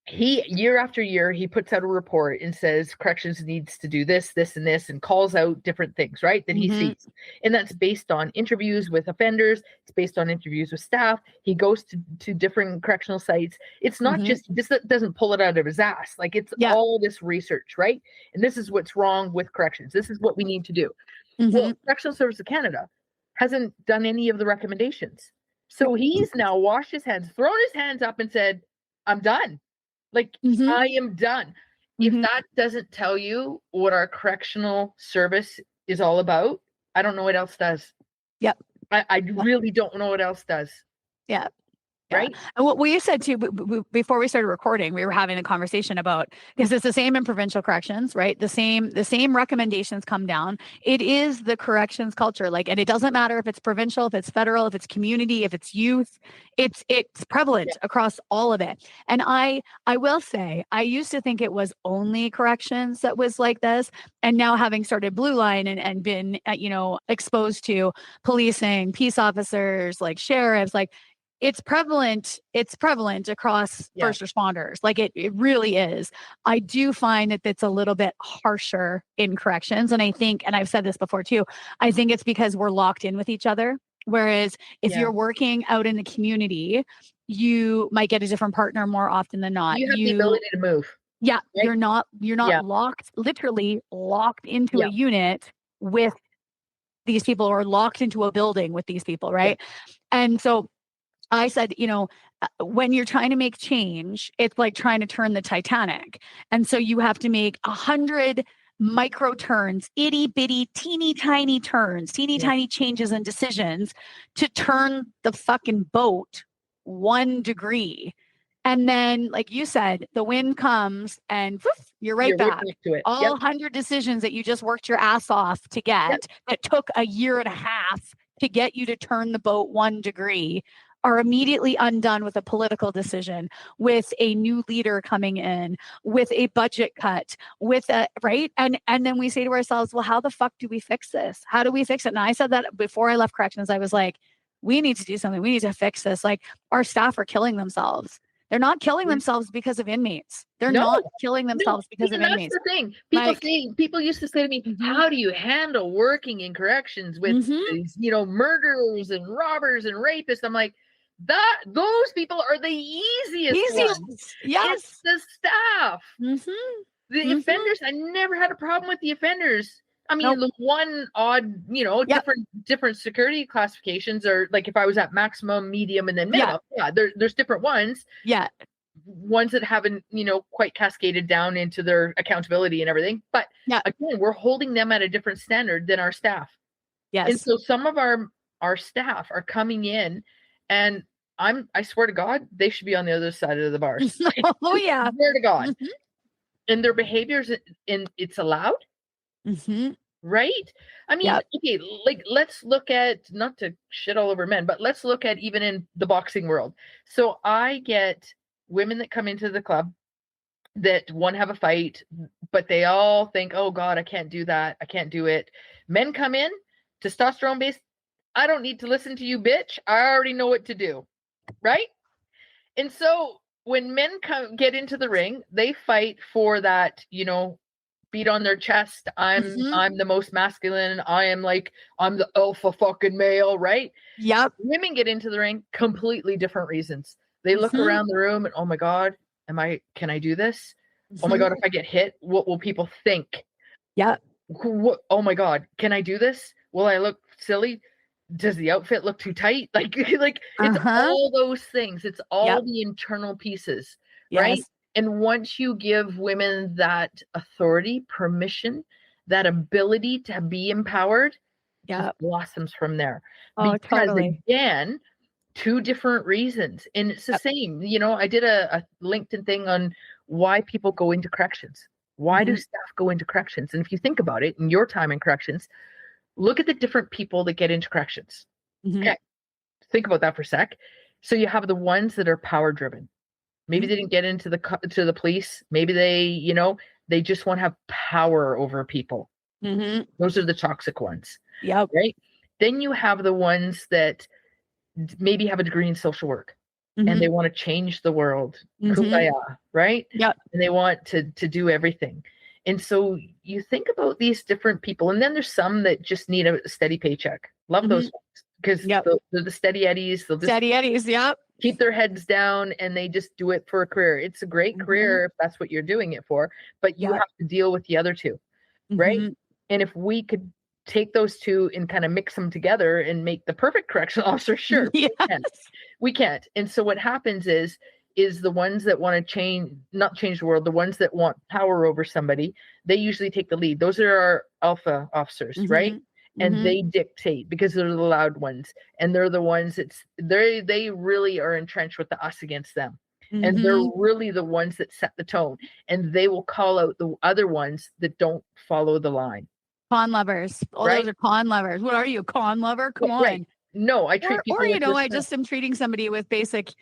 he, year after year, he puts out a report and says corrections needs to do this, this, and this, and calls out different things, right, that he sees. And that's based on interviews with offenders. It's based on interviews with staff. He goes to different correctional sites. It's not just, this doesn't pull it out of his ass. Like, it's all this research, right? And this is what's wrong with corrections. This is what we need to do. Well, Correctional Services Canada hasn't done any of the recommendations. So he's now washed his hands, thrown his hands up and said, I'm done. Like, I am done. If that doesn't tell you what our correctional service is all about, I don't know what else does. Yep. I really don't know what else does. Yeah. Right. And what you said too, before we started recording, we were having a conversation about, because it's the same in provincial corrections, right? The same recommendations come down. It is the corrections culture. Like, and it doesn't matter if it's provincial, if it's federal, if it's community, if it's youth, it's prevalent across all of it. And I will say, I used to think it was only corrections that was like this. And now, having started Blue Line and been, exposed to policing, peace officers, like sheriffs, like, it's prevalent across first responders. Like, it really is. I do find that it's a little bit harsher in corrections. And I think, and I've said this before too, I think it's because we're locked in with each other. Whereas if you're working out in the community, you might get a different partner more often than not. You have the ability to move. Yeah. Right? You're not literally locked into a unit with these people, or locked into a building with these people. Right. Yeah. And so I said, when you're trying to make change, it's like trying to turn the Titanic. And so you have to make 100 micro turns, itty bitty, teeny tiny turns, teeny tiny changes and decisions to turn the fucking boat 1 degree. And then, like you said, the wind comes and poof, you're right back. All 100 decisions that you just worked your ass off to get, that took a year and a half to get you to turn the boat 1 degree, are immediately undone with a political decision, with a new leader coming in, with a budget cut, with a right. And then we say to ourselves, well, how the fuck do we fix this? How do we fix it? And I said that before I left corrections. I was like, we need to do something. We need to fix this. Like, our staff are killing themselves. They're not killing themselves because of inmates. They're not killing themselves because of inmates. That's the thing. People used to say to me, how do you handle working in corrections with these, murderers and robbers and rapists? I'm like, those people are the easiest ones. Yes. It's the staff. The offenders, I never had a problem with the offenders. I mean, the one odd, different security classifications are, like, if I was at maximum, medium, and then minimum, there's different ones. Yeah. Ones that haven't, quite cascaded down into their accountability and everything. But again, we're holding them at a different standard than our staff. Yes. And so some of our staff are coming in, and I swear to God, they should be on the other side of the bars. Oh yeah. I swear to God. And their behaviors, and it's allowed. right? I mean, Yep. okay, like let's look at, not to shit all over men, but let's look at even in the boxing world. So I get women that come into the club that want to have a fight, but they all think, oh God, I can't do that. I can't do it. Men come in, testosterone based. I don't need to listen to you, bitch. I already know what to do. Right. And so when men get into the ring, they fight for that, beat on their chest. I'm the most masculine. I'm the alpha fucking male. Right. Yep. Women get into the ring, completely different reasons. They look around the room and, oh my God, can I do this? Oh my God, if I get hit, what will people think? Yeah. Oh my God, can I do this? Will I look silly? Does the outfit look too tight? It's all those things. It's all the internal pieces, right? Yes. And once you give women that authority, permission, that ability to be empowered, it blossoms from there. Oh, Because totally. again, two different reasons. And it's the same. I did a LinkedIn thing on why people go into corrections. Why do staff go into corrections? And if you think about it, in your time in corrections, look at the different people that get into corrections. Okay. Think about that for a sec. So you have the ones that are power driven. Maybe they didn't get into the police. Maybe they just want to have power over people. Those are the toxic ones. Yep. Right. Then you have the ones that maybe have a degree in social work and they want to change the world. Kumbaya, right? Yep. And they want to do everything. And so you think about these different people, and then there's some that just need a steady paycheck. Love those ones because they're the steady eddies. They'll just steady eddies. Yep. Keep their heads down and they just do it for a career. It's a great career if that's what you're doing it for, but you have to deal with the other two, right? And if we could take those two and kind of mix them together and make the perfect correctional officer, sure, we can't. And so what happens is the ones that want to not change the world, the ones that want power over somebody, they usually take the lead. Those are our alpha officers, right? And they dictate because they're the loud ones, and they're the ones they really are entrenched with the us against them. And they're really the ones that set the tone, and they will call out the other ones that don't follow the line. Con lovers. Oh, those are con lovers. What are you, a con lover? Come on. Right. No, I treat people or I just am treating somebody with basic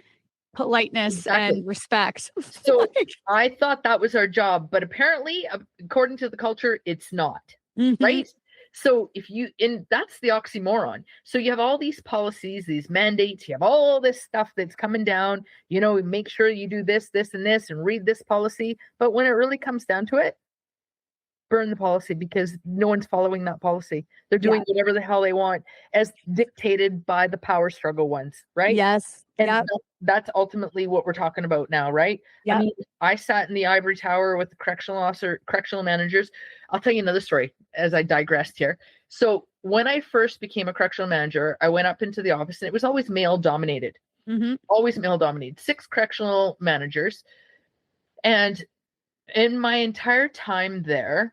politeness and respect. So I thought that was our job, but apparently, according to the culture, it's not. Right? So that's the oxymoron. So you have all these policies, these mandates, you have all this stuff that's coming down, make sure you do this, this, and this, and read this policy. But when it really comes down to it, burn the policy because no one's following that policy. They're doing whatever the hell they want as dictated by the power struggle ones, right? Yes. And that's ultimately what we're talking about now, right? Yep. I mean, I sat in the ivory tower with the correctional managers. I'll tell you another story as I digressed here. So when I first became a correctional manager, I went up into the office and it was always male dominated. Always male dominated. 6 correctional managers. And in my entire time there,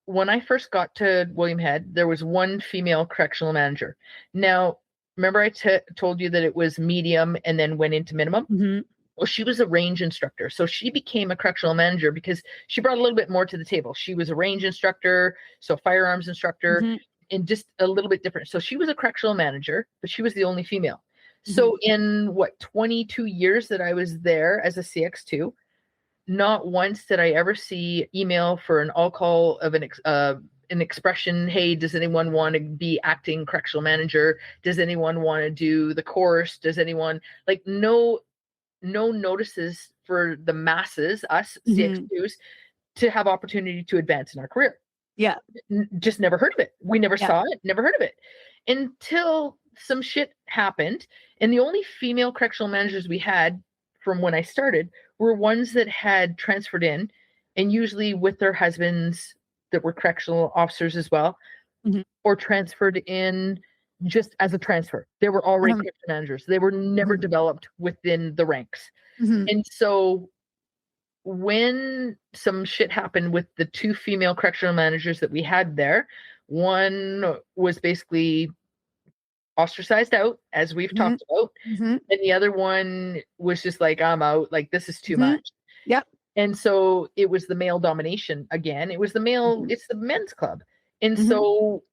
when I first got to William Head, there was 1 female correctional manager. Now, remember I told you that it was medium and then went into minimum? Well, she was a range instructor. So she became a correctional manager because she brought a little bit more to the table. She was a range instructor, so firearms instructor, and just a little bit different. So she was a correctional manager, but she was the only female. So in 22 years that I was there as a CX2, not once did I ever see email for an all-call of an expression, hey, does anyone want to be acting correctional manager? Does anyone want to do the course? Does anyone, no notices for the masses, us CX2s, to have opportunity to advance in our career. Yeah. Just never heard of it. We never saw it, never heard of it. Until some shit happened. And the only female correctional managers we had from when I started were ones that had transferred in, and usually with their husbands that were correctional officers as well, or transferred in just as a transfer. They were already correctional managers. They were never developed within the ranks. And so when some shit happened with the 2 female correctional managers that we had there, one was basically ostracized out, as we've talked about, and the other one was just like, I'm out, this is too much. Yep. And so it was the male domination again. It was the male, it's the men's club. And so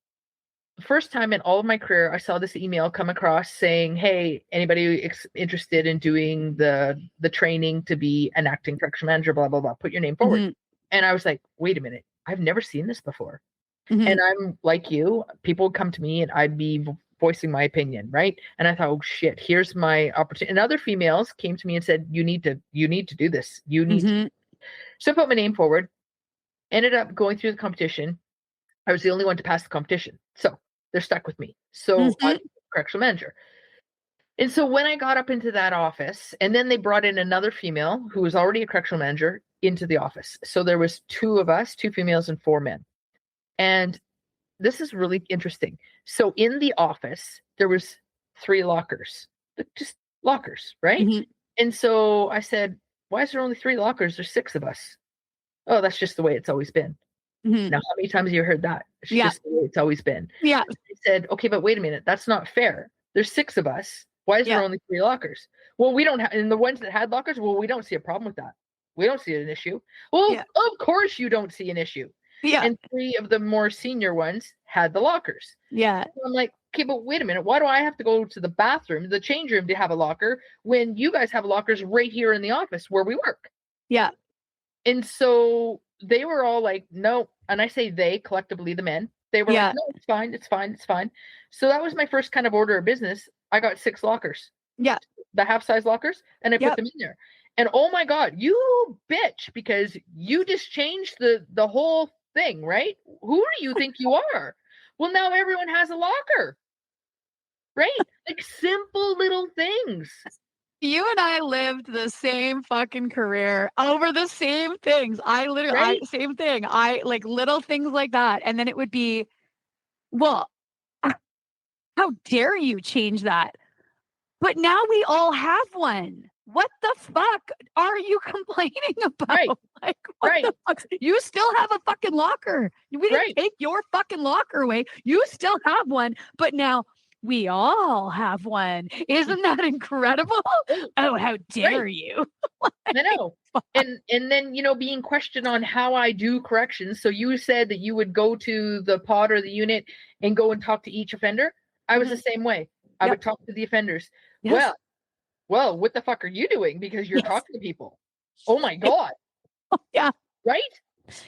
first time in all of my career, I saw this email come across saying, hey, anybody interested in doing the training to be an acting correction manager, blah, blah, blah, put your name forward. And I was like, wait a minute, I've never seen this before. And I'm like you, people would come to me and I'd be voicing my opinion, right? And I thought, oh shit, here's my opportunity. And other females came to me and said, you need to do this. You need to. So I put my name forward, ended up going through the competition. I was the only one to pass the competition. So they're stuck with me. So I'm a correctional manager. And so when I got up into that office, and then they brought in another female who was already a correctional manager into the office. So there was 2 of us, 2 females and 4 men. And this is really interesting. So in the office, there was 3 lockers, just lockers, right? And so I said, why is there only 3 lockers? There's 6 of us. Oh, that's just the way it's always been. Now, how many times have you heard that? It's just the way it's always been. I said, okay, but wait a minute. That's not fair. There's 6 of us. Why is there only 3 lockers? Well, we don't have, and the ones that had lockers, well, we don't see a problem with that. We don't see an issue. Well, of course you don't see an issue. And 3 of the more senior ones had the lockers. So I'm like, okay, but wait a minute. Why do I have to go to the bathroom, the change room to have a locker when you guys have lockers right here in the office where we work? And so they were all like, no. And I say they, collectively the men, they were like, no, it's fine. It's fine. It's fine. So that was my first kind of order of business. I got 6 lockers. The half-size lockers. And I put them in there. And oh my God, you bitch, because you just changed the whole thing, right? Who do you think you are? Well, now everyone has a locker, right? Like simple little things. You and I lived the same fucking career over the same things. I literally, same thing. I like little things like that. And then it would be, well, how dare you change that? But now we all have one. What the fuck are you complaining about? Like, what the fuck? You still have a fucking locker. We didn't take your fucking locker away. You still have one, but now we all have one. Isn't that incredible? Oh, how dare you? I know. And then, you know, being questioned on how I do corrections. So you said that you would go to the pod or the unit and go and talk to each offender. I was the same way. I would talk to the offenders. Well, what the fuck are you doing? Because you're talking to people. Oh my God. Right?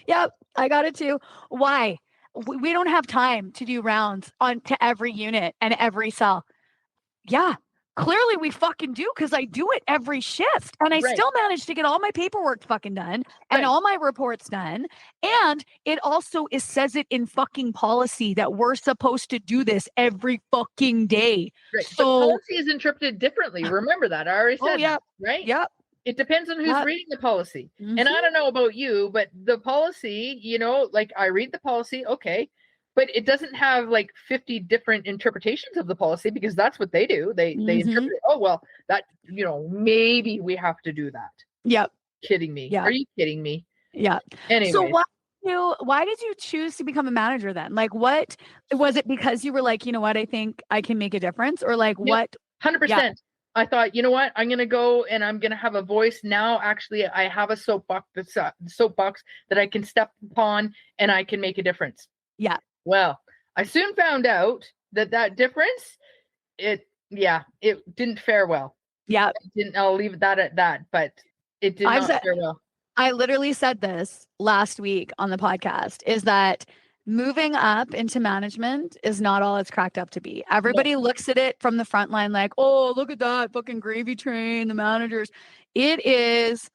Yep. I got it too. Why? We don't have time to do rounds on to every unit and every cell. Yeah. Clearly we fucking do, because I do it every shift and I still manage to get all my paperwork fucking done and all my reports done. And it also says it in fucking policy that we're supposed to do this every fucking day. So policy is interpreted differently. Remember that. I already said that, right? It depends on who's reading the policy. And I don't know about you, but the policy, you know, like I read the policy, okay, but it doesn't have like 50 different interpretations of the policy, because that's what they do. They interpret it. Oh, well, that, you know, maybe we have to do that. Kidding me. Are you kidding me? Anyway. So why did you choose to become a manager then? Like, what was it? Because you were like, you know what, I think I can make a difference, or like what? 100%. I thought, you know what, I'm going to go and I'm going to have a voice. Now, actually, I have a soapbox that I can step upon and I can make a difference. Well, I soon found out that difference, it didn't fare well. I'll leave that at that, but it did not fare well. I literally said this last week on the podcast, is that moving up into management is not all it's cracked up to be. Everybody looks at it from the front line like, oh, look at that fucking gravy train, the managers. It is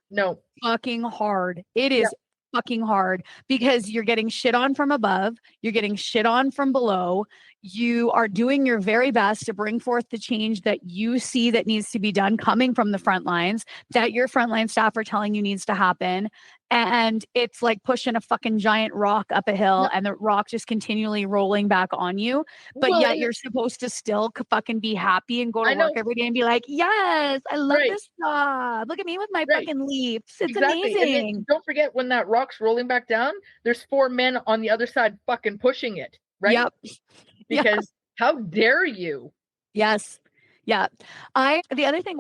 fucking hard. It is fucking hard, because you're getting shit on from above. You're getting shit on from below. You are doing your very best to bring forth the change that you see that needs to be done coming from the front lines, that your frontline staff are telling you needs to happen. And it's like pushing a fucking giant rock up a hill and the rock just continually rolling back on you. But yet you're supposed to still fucking be happy and go to work every day and be like, yes, I love this job. Look at me with my fucking leaps. It's amazing. Don't forget, when that rock's rolling back down, there's 4 men on the other side fucking pushing it. Right? Because how dare you? Yes. Yeah. The other thing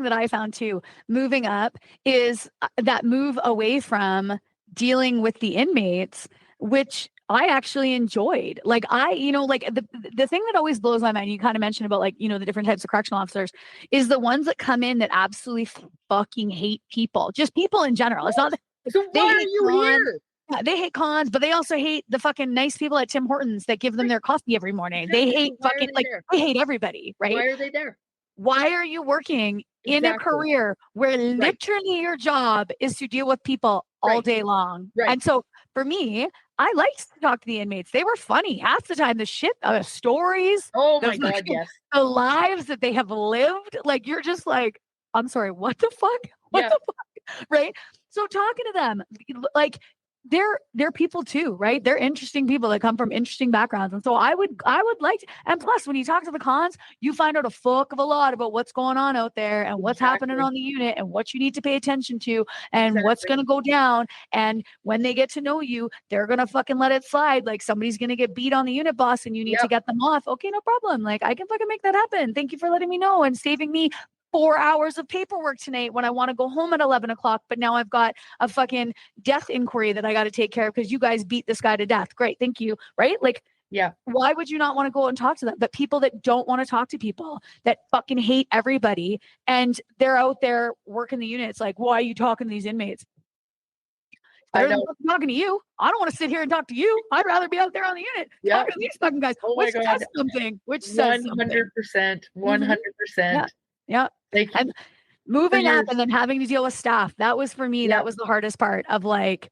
that I found too, moving up, is that move away from dealing with the inmates, which I actually enjoyed. Like the thing that always blows my mind, you kind of mentioned about like, the different types of correctional officers, is the ones that come in that absolutely fucking hate people, just people in general. It's not So they why are hate you cons. here? Yeah, they hate cons, but they also hate the fucking nice people at Tim Hortons that give them their coffee every morning. They Exactly. hate Why are fucking they like there? they hate everybody, right? Why are they there? Why are you working in a Exactly. career where literally your job is to deal with people all Right. day long? Right. And so for me, I liked to talk to the inmates. They were funny half the time. The shit, stories, Oh the my God, fucking- yes. the lives that they have lived. Like you're just like, I'm sorry, what the fuck? What Yeah. the fuck? Right? So talking to them, like they're people too, right? They're interesting people that come from interesting backgrounds. And so I would like to, and plus when you talk to the cons, you find out a fuck of a lot about what's going on out there and what's happening Exactly. on the unit and what you need to pay attention to and what's Exactly. going to go down. And when they get to know you, they're going to fucking let it slide. Like somebody's going to get beat on the unit boss and you need to Yep. get them off. Okay, no problem. Like I can fucking make that happen. Thank you for letting me know and saving me 4 hours of paperwork tonight when I want to go home at 11 o'clock. But now I've got a fucking death inquiry that I got to take care of because you guys beat this guy to death. Great. Thank you. Right? Like, Yeah. why would you not want to go and talk to them? But people that don't want to talk to people, that fucking hate everybody, and they're out there working the units. Like, why are you talking to these inmates? I Better than know. talking to you. I don't want to sit here and talk to you. I'd rather be out there on the unit Yeah. talking to these fucking guys. Oh my Which God. says something. Which says something. 100%. 100%. Yeah. Thank you. And moving your- up and then having to deal with staff. That was for me. Yeah. That was the hardest part of like,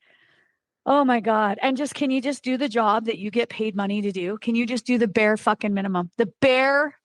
oh my God. And just, can you just do the job that you get paid money to do? Can you just do the bare fucking minimum? The bare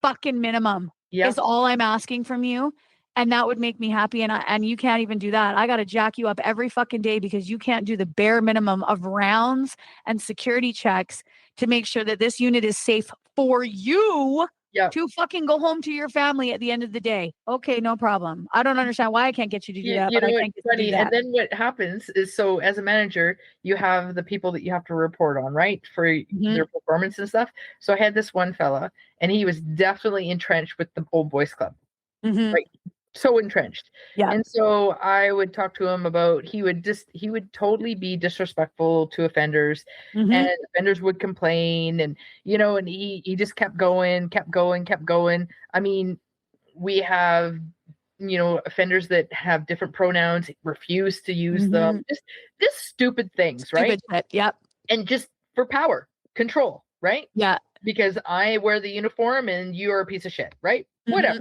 fucking minimum Yeah. is all I'm asking from you. And that would make me happy. And you can't even do that. I got to jack you up every fucking day because you can't do the bare minimum of rounds and security checks to make sure that this unit is safe for you to fucking go home to your family at the end of the day. Okay, no problem. I don't understand why I can't get you to do that, but I can't get you to do that. And then what happens is, so as a manager, you have the people that you have to report on, right? For their performance and stuff. So I had this one fella and he was definitely entrenched with the old boys club. Right. So entrenched. Yeah. And so I would talk to him about, he would totally be disrespectful to offenders and offenders would complain and, and he just kept going. I mean, we have, offenders that have different pronouns, refuse to use them, just stupid things, right? Stupid shit. Yep. And just for power, control, right? Yeah. Because I wear the uniform and you're a piece of shit, right? Whatever.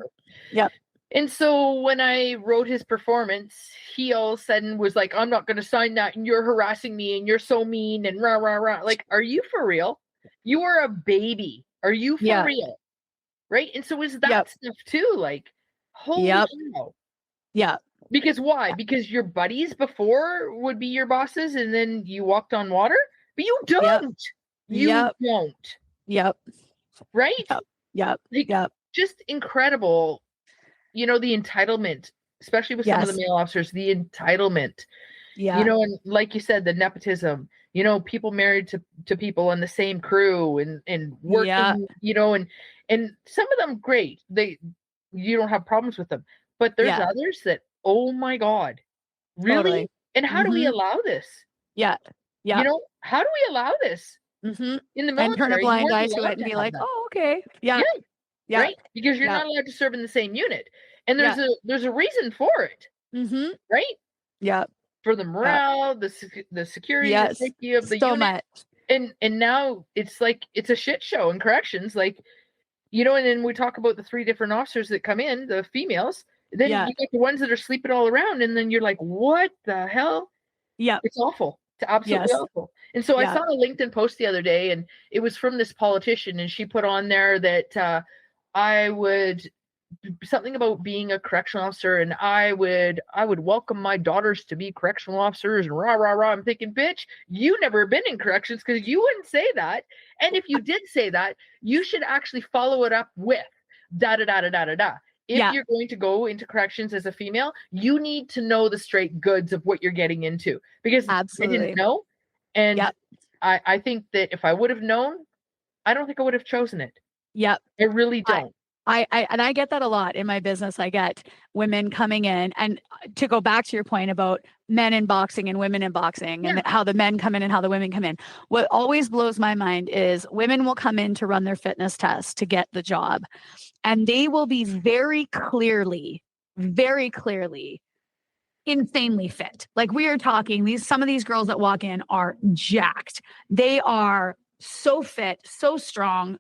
Yep. And so when I wrote his performance, he all of a sudden was like, I'm not going to sign that and you're harassing me and you're so mean and rah, rah, rah. Like, are you for real? You are a baby. Are you for real? Right? And so is that stuff too. Like, holy cow. Yeah. Because why? Because your buddies before would be your bosses and then you walked on water? But you don't. You don't. Yep. Right? Yep. Like, just incredible. The entitlement, especially with some of the male officers, the entitlement, and like you said, the nepotism, people married to people on the same crew and working, and some of them, great. You don't have problems with them, but there's others that, oh my God, really? Totally. And how do we allow this? Yeah. How do we allow this in the military? And turn a blind eye to it and be like, oh, okay. Yeah. Right? Because you're not allowed to serve in the same unit. And there's a reason for it. Right? Yeah. For the morale, the security, the safety of the so unit. Much. And now it's like it's a shit show in corrections. Like, and then we talk about the 3 different officers that come in, the females. Then you get the ones that are sleeping all around, and then you're like, what the hell? Yeah. It's awful. It's absolutely awful. And so I saw a LinkedIn post the other day, and it was from this politician, and she put on there that I would something about being a correctional officer, and I would welcome my daughters to be correctional officers and rah rah rah. I'm thinking, bitch, you never been in corrections because you wouldn't say that. And if you did say that, you should actually follow it up with da da da da da da da. If you're going to go into corrections as a female, you need to know the straight goods of what you're getting into, because I didn't know. And I think that if I would have known, I don't think I would have chosen it. Yep. I really don't. I get that a lot in my business. I get women coming in, and to go back to your point about men in boxing and women in boxing and how the men come in and how the women come in. What always blows my mind is women will come in to run their fitness test to get the job, and they will be very clearly insanely fit. Like, we are talking, some of these girls that walk in are jacked. They are so fit, so strong,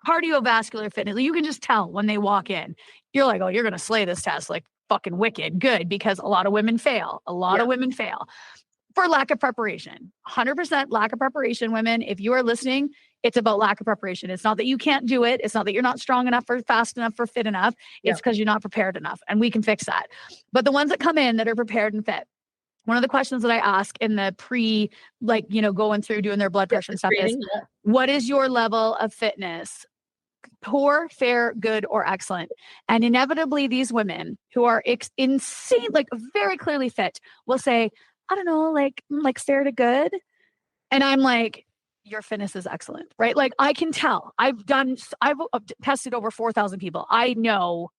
cardiovascular fitness. You can just tell when they walk in. You're like, oh, you're going to slay this test like fucking wicked. Good, because a lot of women fail. A lot of women fail for lack of preparation. 100% lack of preparation, women. If you are listening, it's about lack of preparation. It's not that you can't do it. It's not that you're not strong enough or fast enough or fit enough. It's because you're not prepared enough, and we can fix that. But the ones that come in that are prepared and fit, one of the questions that I ask in the going through doing their blood pressure and stuff is, what is your level of fitness? Poor, fair, good, or excellent? And inevitably, these women who are insane, like very clearly fit, will say, I don't know, like fair to good. And I'm like, your fitness is excellent, right? Like, I can tell. I've tested over 4,000 people. I know,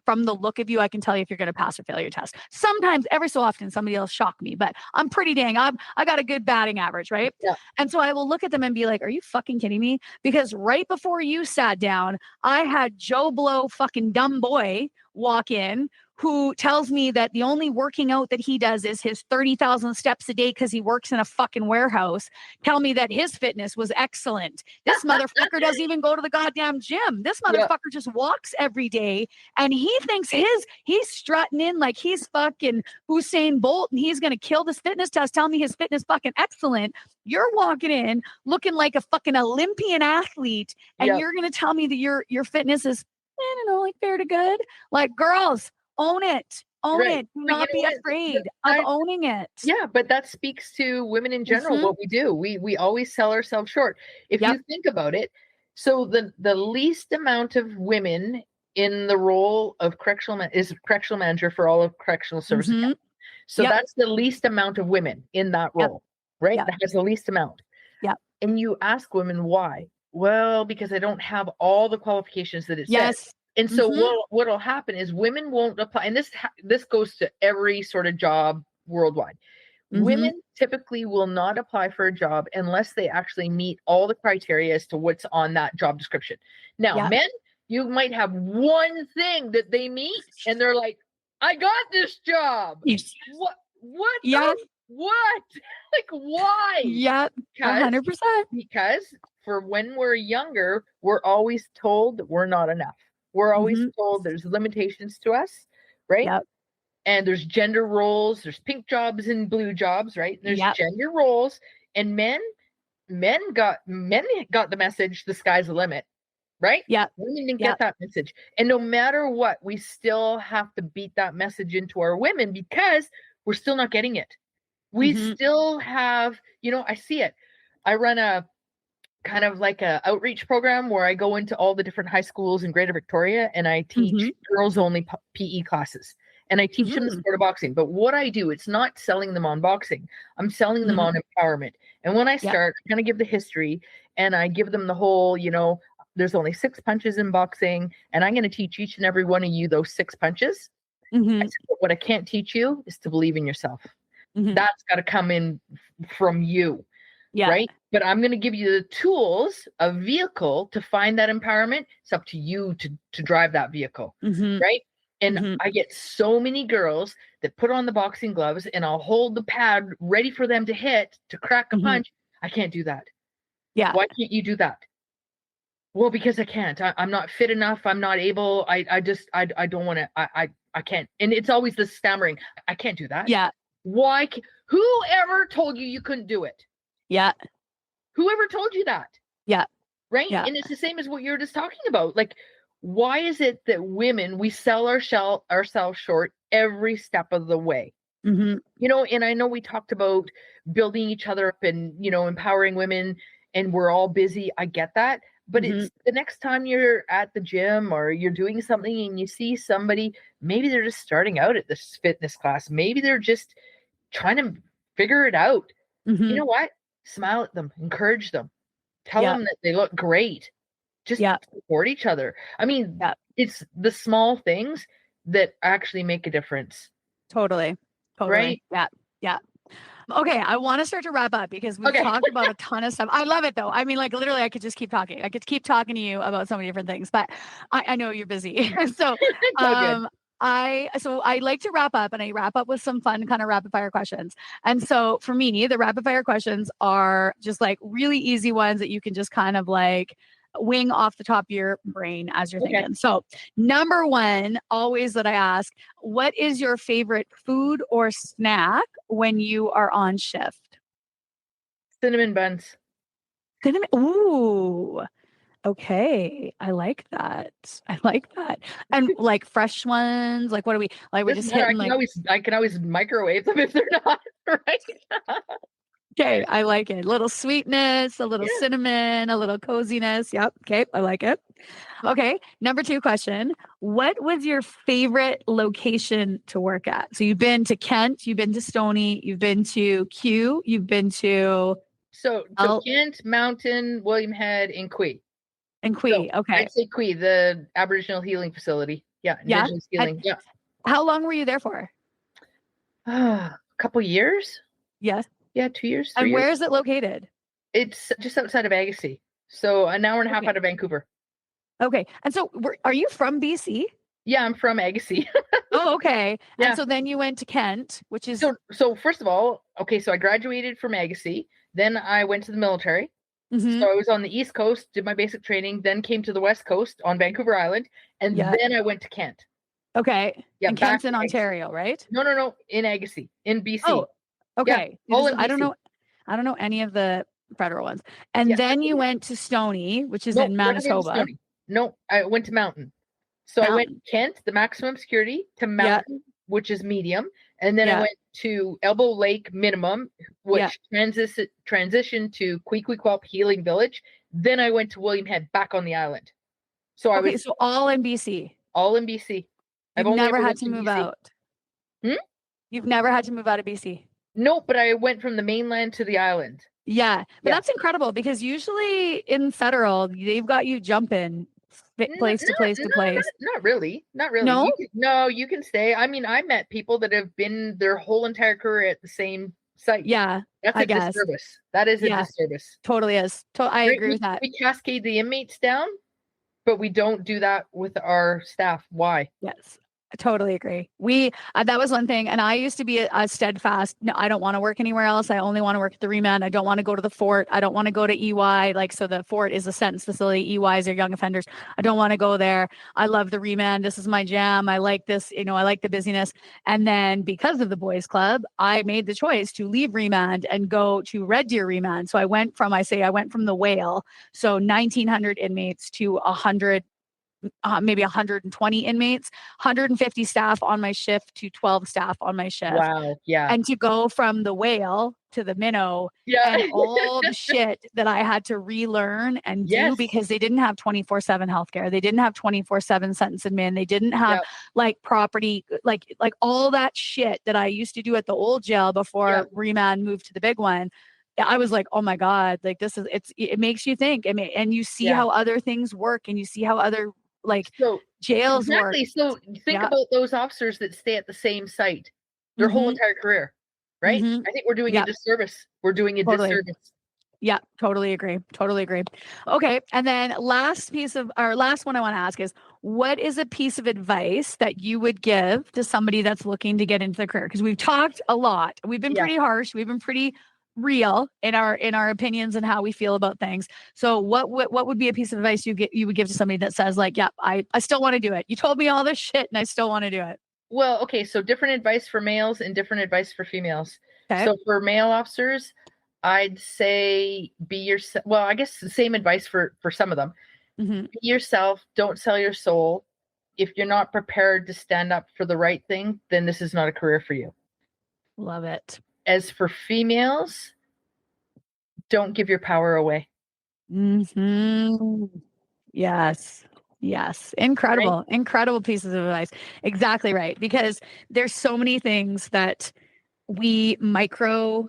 from the look of you, I can tell you if you're going to pass or fail your test. Sometimes, every so often, somebody will shock me, but I'm pretty dang, I got a good batting average, right? Yeah. And so I will look at them and be like, are you fucking kidding me? Because right before you sat down, I had Joe Blow fucking dumb boy walk in, who tells me that the only working out that he does is his 30,000 steps a day because he works in a fucking warehouse, tell me that his fitness was excellent. This motherfucker doesn't even go to the goddamn gym. This motherfucker just walks every day, and he thinks he's strutting in like he's fucking Usain Bolt and he's going to kill this fitness test. Tell me his fitness fucking excellent. You're walking in looking like a fucking Olympian athlete, and you're going to tell me that your fitness is, I don't know, like fair to good. Like, girls, own it. Own it. Do not be afraid of owning it. Yeah, but that speaks to women in general, what we do. We always sell ourselves short. If you think about it, so the least amount of women in the role of correctional manager for all of Correctional Services Canada. So that's the least amount of women in that role, right? That has the least amount. Yeah. And you ask women why? Well, because I don't have all the qualifications that it says. And so what'll happen is women won't apply. And this goes to every sort of job worldwide. Women typically will not apply for a job unless they actually meet all the criteria as to what's on that job description. Now, men, you might have one thing that they meet and they're like, I got this job. What? What? Like, why? Yeah, 100%. Because for when we're younger, we're always told that we're not enough. We're always told there's limitations to us, right? Yep. And there's gender roles, there's pink jobs and blue jobs, right? There's gender roles, and men got the message, the sky's the limit, right? Yeah. Women didn't get that message. And no matter what, we still have to beat that message into our women because we're still not getting it. We still have, I see it. I run a kind of like a outreach program where I go into all the different high schools in Greater Victoria, and I teach girls only PE classes, and I teach them the sport of boxing. But what I do, it's not selling them on boxing. I'm selling them on empowerment. And when I start, I kind of give the history, and I give them the whole, there's only 6 punches in boxing, and I'm going to teach each and every one of you those 6 punches. I said, what I can't teach you is to believe in yourself. That's got to come in from you. Yeah. Right. But I'm going to give you the tools, a vehicle to find that empowerment. It's up to you to drive that vehicle. Right. And I get so many girls that put on the boxing gloves and I'll hold the pad ready for them to hit, to crack a punch. I can't do that. Yeah. Why can't you do that? Well, because I can't. I'm not fit enough. I'm not able. I don't want to. I can't. And it's always the stammering. I can't do that. Yeah. Why? Whoever told you couldn't do it? Yeah. Whoever told you that? Yeah. Right? Yeah. And it's the same as what you're just talking about. Like, why is it that women, we sell ourselves short every step of the way? And I know we talked about building each other up and, empowering women, and we're all busy. I get that. But it's the next time you're at the gym or you're doing something and you see somebody, maybe they're just starting out at this fitness class. Maybe they're just trying to figure it out. You know what? Smile at them, encourage them, tell them that they look great, Just Yeah. support each other. I mean, Yeah. it's the small things that actually make a difference. Totally. Right? Yeah. Yeah. Okay, I want to start to wrap up because we've Okay. talked about a ton of stuff. I love it though. I mean, like literally, I could just keep talking. I could keep talking to you about so many different things, but I know you're busy. So, It's all good. I like to wrap up, and I wrap up with some fun kind of rapid fire questions. And so for me, the rapid fire questions are just like really easy ones that you can just kind of like wing off the top of your brain as you're Okay. thinking. So, number one, always that I ask, what is your favorite food or snack when you are on shift? Cinnamon buns. Cinnamon. Ooh. Okay. I like that. I like that. And like fresh ones, like what are we like? We're Doesn't just matter. hitting like, I can always microwave them if they're not right. okay, I like it. Little sweetness, a little Yeah. cinnamon, a little coziness. Yep. Okay. I like it. Okay. Number two question. What was your favorite location to work at? So you've been to Kent, you've been to Stony, you've been to Kew, you've been to So Kent, Mountain, William Head, and Quay. and Quay. So Okay. I'd say Quay, the Aboriginal healing facility. Yeah, Yeah. Indigenous healing. Yeah. How long were you there for? A couple years. Yes. Yeah, 2 years, 3 And years. where is it located? It's just outside of Agassiz. So an hour and a half Okay. out of Vancouver. Okay. And so are you from BC? Yeah, I'm from Agassiz. Oh, okay. Yeah. And so then you went to Kent, which is So first of all, okay, so I graduated from Agassiz. Then I went to the military. Mhm. So I was on the East Coast, did my basic training, then came to the West Coast on Vancouver Island, and Yeah. then I went to Kent. Okay. Yeah, And back Kent's in to Agassiz. Ontario, right? No, in Agassiz, in BC. Oh, okay. Yeah, all in I don't BC. know. I don't know any of the federal ones. And Yeah. then you went to Stony, which is No, in never been to Manitoba. Stony. No, I went to Mountain. So I went Kent, the maximum security, to Mountain, which is medium, and then I went to Elbow Lake minimum, which transitioned to Queequeg Healing Village. Then I went to William Head, back on the island. So I was so all in BC. all in BC. You've never had to move out. You've never had to move out of BC. No, but I went from the mainland to the island. Yeah, but that's incredible because usually in federal, they've got you jumping place to place to place. Not really. No? You can stay. I mean, I met people that have been their whole entire career at the same site. Yeah, that's I a guess. disservice. That is a disservice. Totally is. I agree with that. We cascade the inmates down, but we don't do that with our staff. Why? Yes. I totally agree. That was one thing. And I used to be a steadfast, no, I don't want to work anywhere else. I only want to work at the remand. I don't want to go to the fort. I don't want to go to EY. Like, so the fort is a sentence facility. EYs are young offenders. I don't want to go there. I love the remand. This is my jam. I like this, I like the busyness. And then because of the boys club, I made the choice to leave remand and go to Red Deer remand. So I went from the Whale. So 1,900 inmates to 100, maybe 120 inmates, 150 staff on my shift to 12 staff on my shift. Wow. Yeah. And to go from the Whale to the minnow and all the shit that I had to relearn and do because they didn't have 24/7 healthcare. They didn't have 24/7 sentence admin. They didn't have like property, like all that shit that I used to do at the old jail before remand moved to the big one. I was like, oh my God, like it makes you think. And you see how other things work and you see how other jails work. So think about those officers that stay at the same site their whole entire career, right? I think we're doing a disservice. We're doing a disservice. Yeah, totally agree. Okay. And then last one I want to ask is, what is a piece of advice that you would give to somebody that's looking to get into the career? Because we've talked a lot. We've been pretty harsh. We've been pretty real in our opinions and how we feel about things. So what would be a piece of advice you would give to somebody that says like, yeah, I still want to do it. You told me all this shit and I still want to do it. Well, okay. So different advice for males and different advice for females. Okay. So for male officers, I'd say be yourself. Well, I guess the same advice for some of them. Be yourself. Don't sell your soul. If you're not prepared to stand up for the right thing, then this is not a career for you. Love it. As for females, don't give your power away. Yes. Incredible. Right? Incredible pieces of advice. Exactly right. Because there's so many things that we micro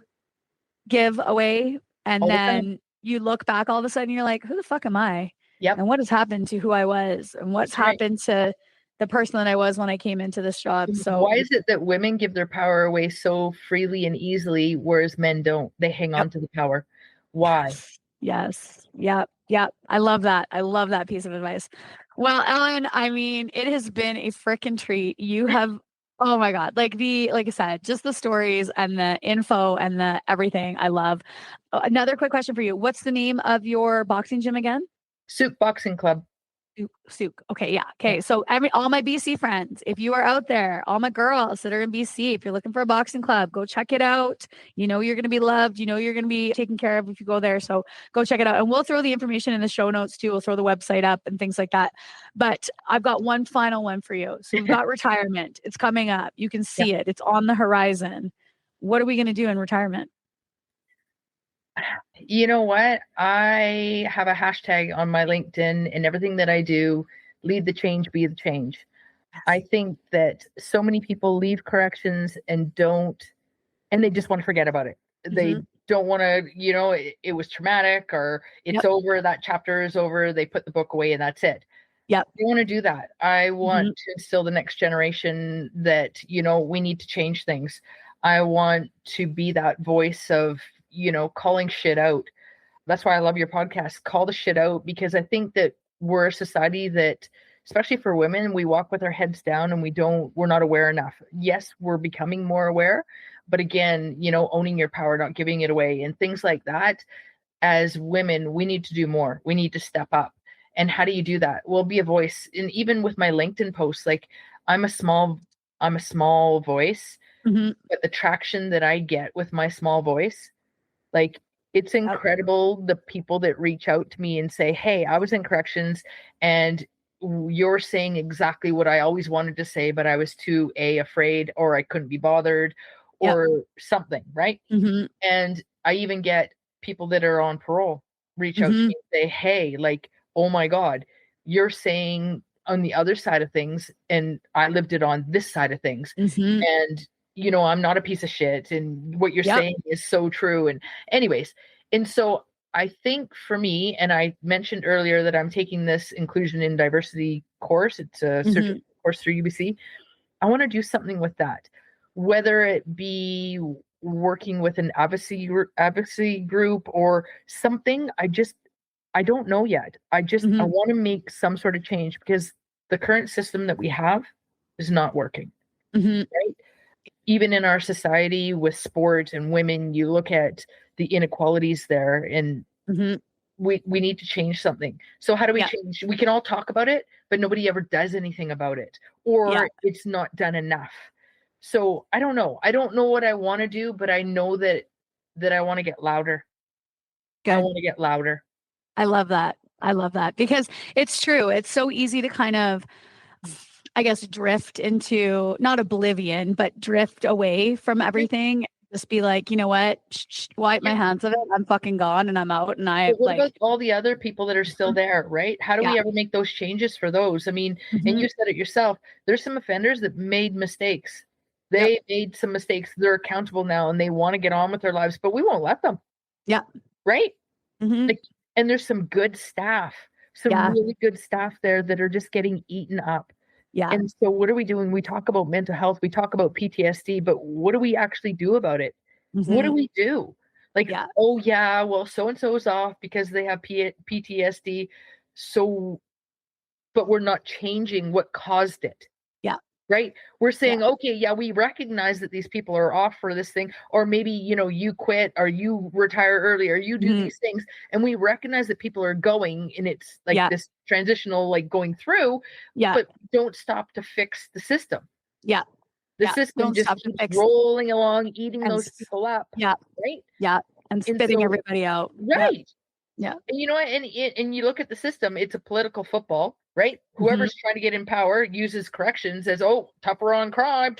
give away. And then you look back all of a sudden, you're like, who the fuck am I? Yep. And what has happened to who I was, and what's That's right. happened to the person that I was when I came into this job. So Why is it that women give their power away so freely and easily, whereas men don't? They hang on to the power. Why? Yes. Yep. Yep. I love that. I love that piece of advice. Well, Ellen, I mean, it has been a freaking treat. You have, oh my God, like I said, just the stories and the info and the everything I love. Another quick question for you. What's the name of your boxing gym again? Souk Boxing Club. Souk. Okay. Yeah. Okay. So all my BC friends, if you are out there, all my girls that are in BC, if you're looking for a boxing club, go check it out. You know, you're going to be loved. You know, you're going to be taken care of if you go there. So go check it out. And we'll throw the information in the show notes too. We'll throw the website up and things like that. But I've got one final one for you. So we've got retirement. It's coming up. You can see it. It's on the horizon. What are we going to do in retirement? You know what? I have a hashtag on my LinkedIn, and everything that I do, lead the change, be the change. I think that so many people leave corrections and they just want to forget about it. They don't want to, it was traumatic, or it's over, that chapter is over. They put the book away and that's it. Yeah. I want to do that. I want to instill the next generation that, we need to change things. I want to be that voice of, calling shit out. That's why I love your podcast. Call the shit out, because I think that we're a society that, especially for women, we walk with our heads down and we're not aware enough. Yes, we're becoming more aware, but again, owning your power, not giving it away, and things like that. As women, we need to do more. We need to step up. And how do you do that? Well, be a voice. And even with my LinkedIn posts, like I'm a small voice, but the traction that I get with my small voice, like, it's incredible, the people that reach out to me and say, hey, I was in corrections and you're saying exactly what I always wanted to say, but I was too afraid, or I couldn't be bothered, or something, right? And I even get people that are on parole reach out to me and say, hey, like, oh my God, you're saying on the other side of things, and I lived it on this side of things. And I'm not a piece of shit, and what you're saying is so true. And anyways, and so I think for me, and I mentioned earlier that I'm taking this inclusion and diversity course. It's a certificate course through UBC. I want to do something with that, whether it be working with an advocacy group or something. I don't know yet. I want to make some sort of change, because the current system that we have is not working. Right? Even in our society with sport and women, you look at the inequalities there, and we need to change something. So how do we change? We can all talk about it, but nobody ever does anything about it, or it's not done enough. So I don't know. I don't know what I want to do, but I know that I want to get louder. Good. I want to get louder. I love that. I love that, because it's true. It's so easy to kind of, I guess, drift into, not oblivion, but drift away from everything. Just be like, you know what? Wipe my hands of it. I'm fucking gone and I'm out. And what about all the other people that are still there, right? How do we ever make those changes for those? I mean, and you said it yourself, there's some offenders that made mistakes. They made some mistakes. They're accountable now and they want to get on with their lives, but we won't let them. Yeah. Right? Like, and there's some good staff, really good staff there that are just getting eaten up. Yeah. And so what are we doing? We talk about mental health, we talk about PTSD, but what do we actually do about it? What do we do? Like, oh yeah, well, so-and-so is off because they have PTSD. So, but we're not changing what caused it. Yeah. Right? We're saying, okay, we recognize that these people are off for this thing, or maybe, you quit, or you retire early, or you do these things. And we recognize that people are going, and it's like this transitional, like going through, but don't stop to fix the system. Yeah. The system just keeps rolling along, eating those people up. Yeah. Right? Yeah. And spitting everybody out. Right. Yeah. And you know what? And you look at the system, it's a political football, right? Whoever's trying to get in power uses corrections as, tougher on crime,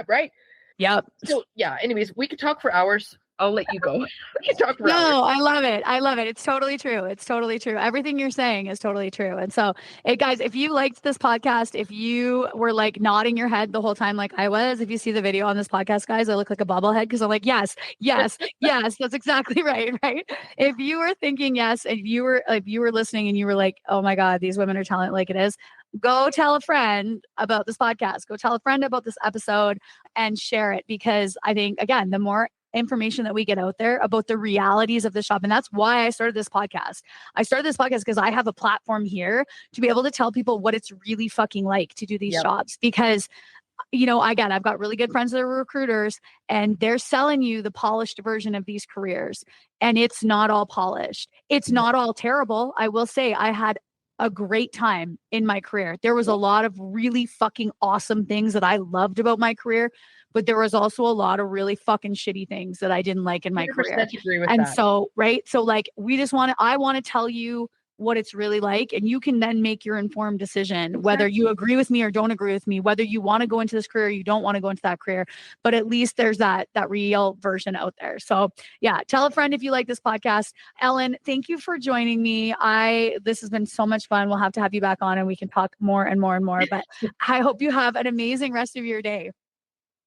right? Yeah. So anyways, we could talk for hours. I'll let you go. We can talk for hours. No, I love it. I love it. It's totally true. It's totally true. Everything you're saying is totally true. And so, guys, if you liked this podcast, if you were like nodding your head the whole time, like I was, if you see the video on this podcast, guys, I look like a bobblehead because I'm like, yes, yes, yes, that's exactly right. Right. If you were thinking yes, if you were listening and you were like, oh my God, these women are telling it like it is, go tell a friend about this podcast. Go tell a friend about this episode and share it, because I think, again, the more information that we get out there about the realities of the shop. And that's why I started this podcast. I started this podcast because I have a platform here to be able to tell people what it's really fucking like to do these jobs. Because, again, I've got really good friends that are recruiters, and they're selling you the polished version of these careers. And it's not all polished. It's not all terrible. I will say I had a great time in my career. There was a lot of really fucking awesome things that I loved about my career, but there was also a lot of really fucking shitty things that I didn't like in my career. Agree with and that. So, right. So like, I want to tell you what it's really like, and you can then make your informed decision, whether you agree with me or don't agree with me, whether you want to go into this career or you don't want to go into that career, but at least there's that real version out there. So yeah, tell a friend if you like this podcast. Ellen, thank you for joining me. This has been so much fun. We'll have to have you back on and we can talk more and more and more, but I hope you have an amazing rest of your day.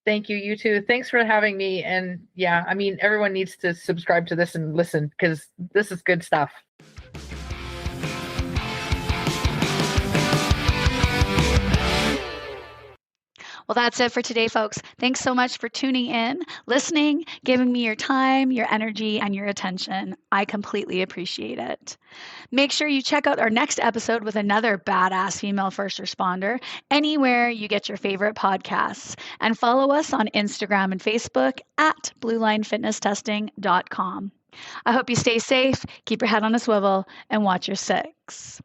Thank you. You too. Thanks for having me. And yeah, I mean, everyone needs to subscribe to this and listen, because this is good stuff. Well, that's it for today, folks. Thanks so much for tuning in, listening, giving me your time, your energy, and your attention. I completely appreciate it. Make sure you check out our next episode with another badass female first responder anywhere you get your favorite podcasts. And follow us on Instagram and Facebook at bluelinefitnesstesting.com. I hope you stay safe, keep your head on a swivel, and watch your six.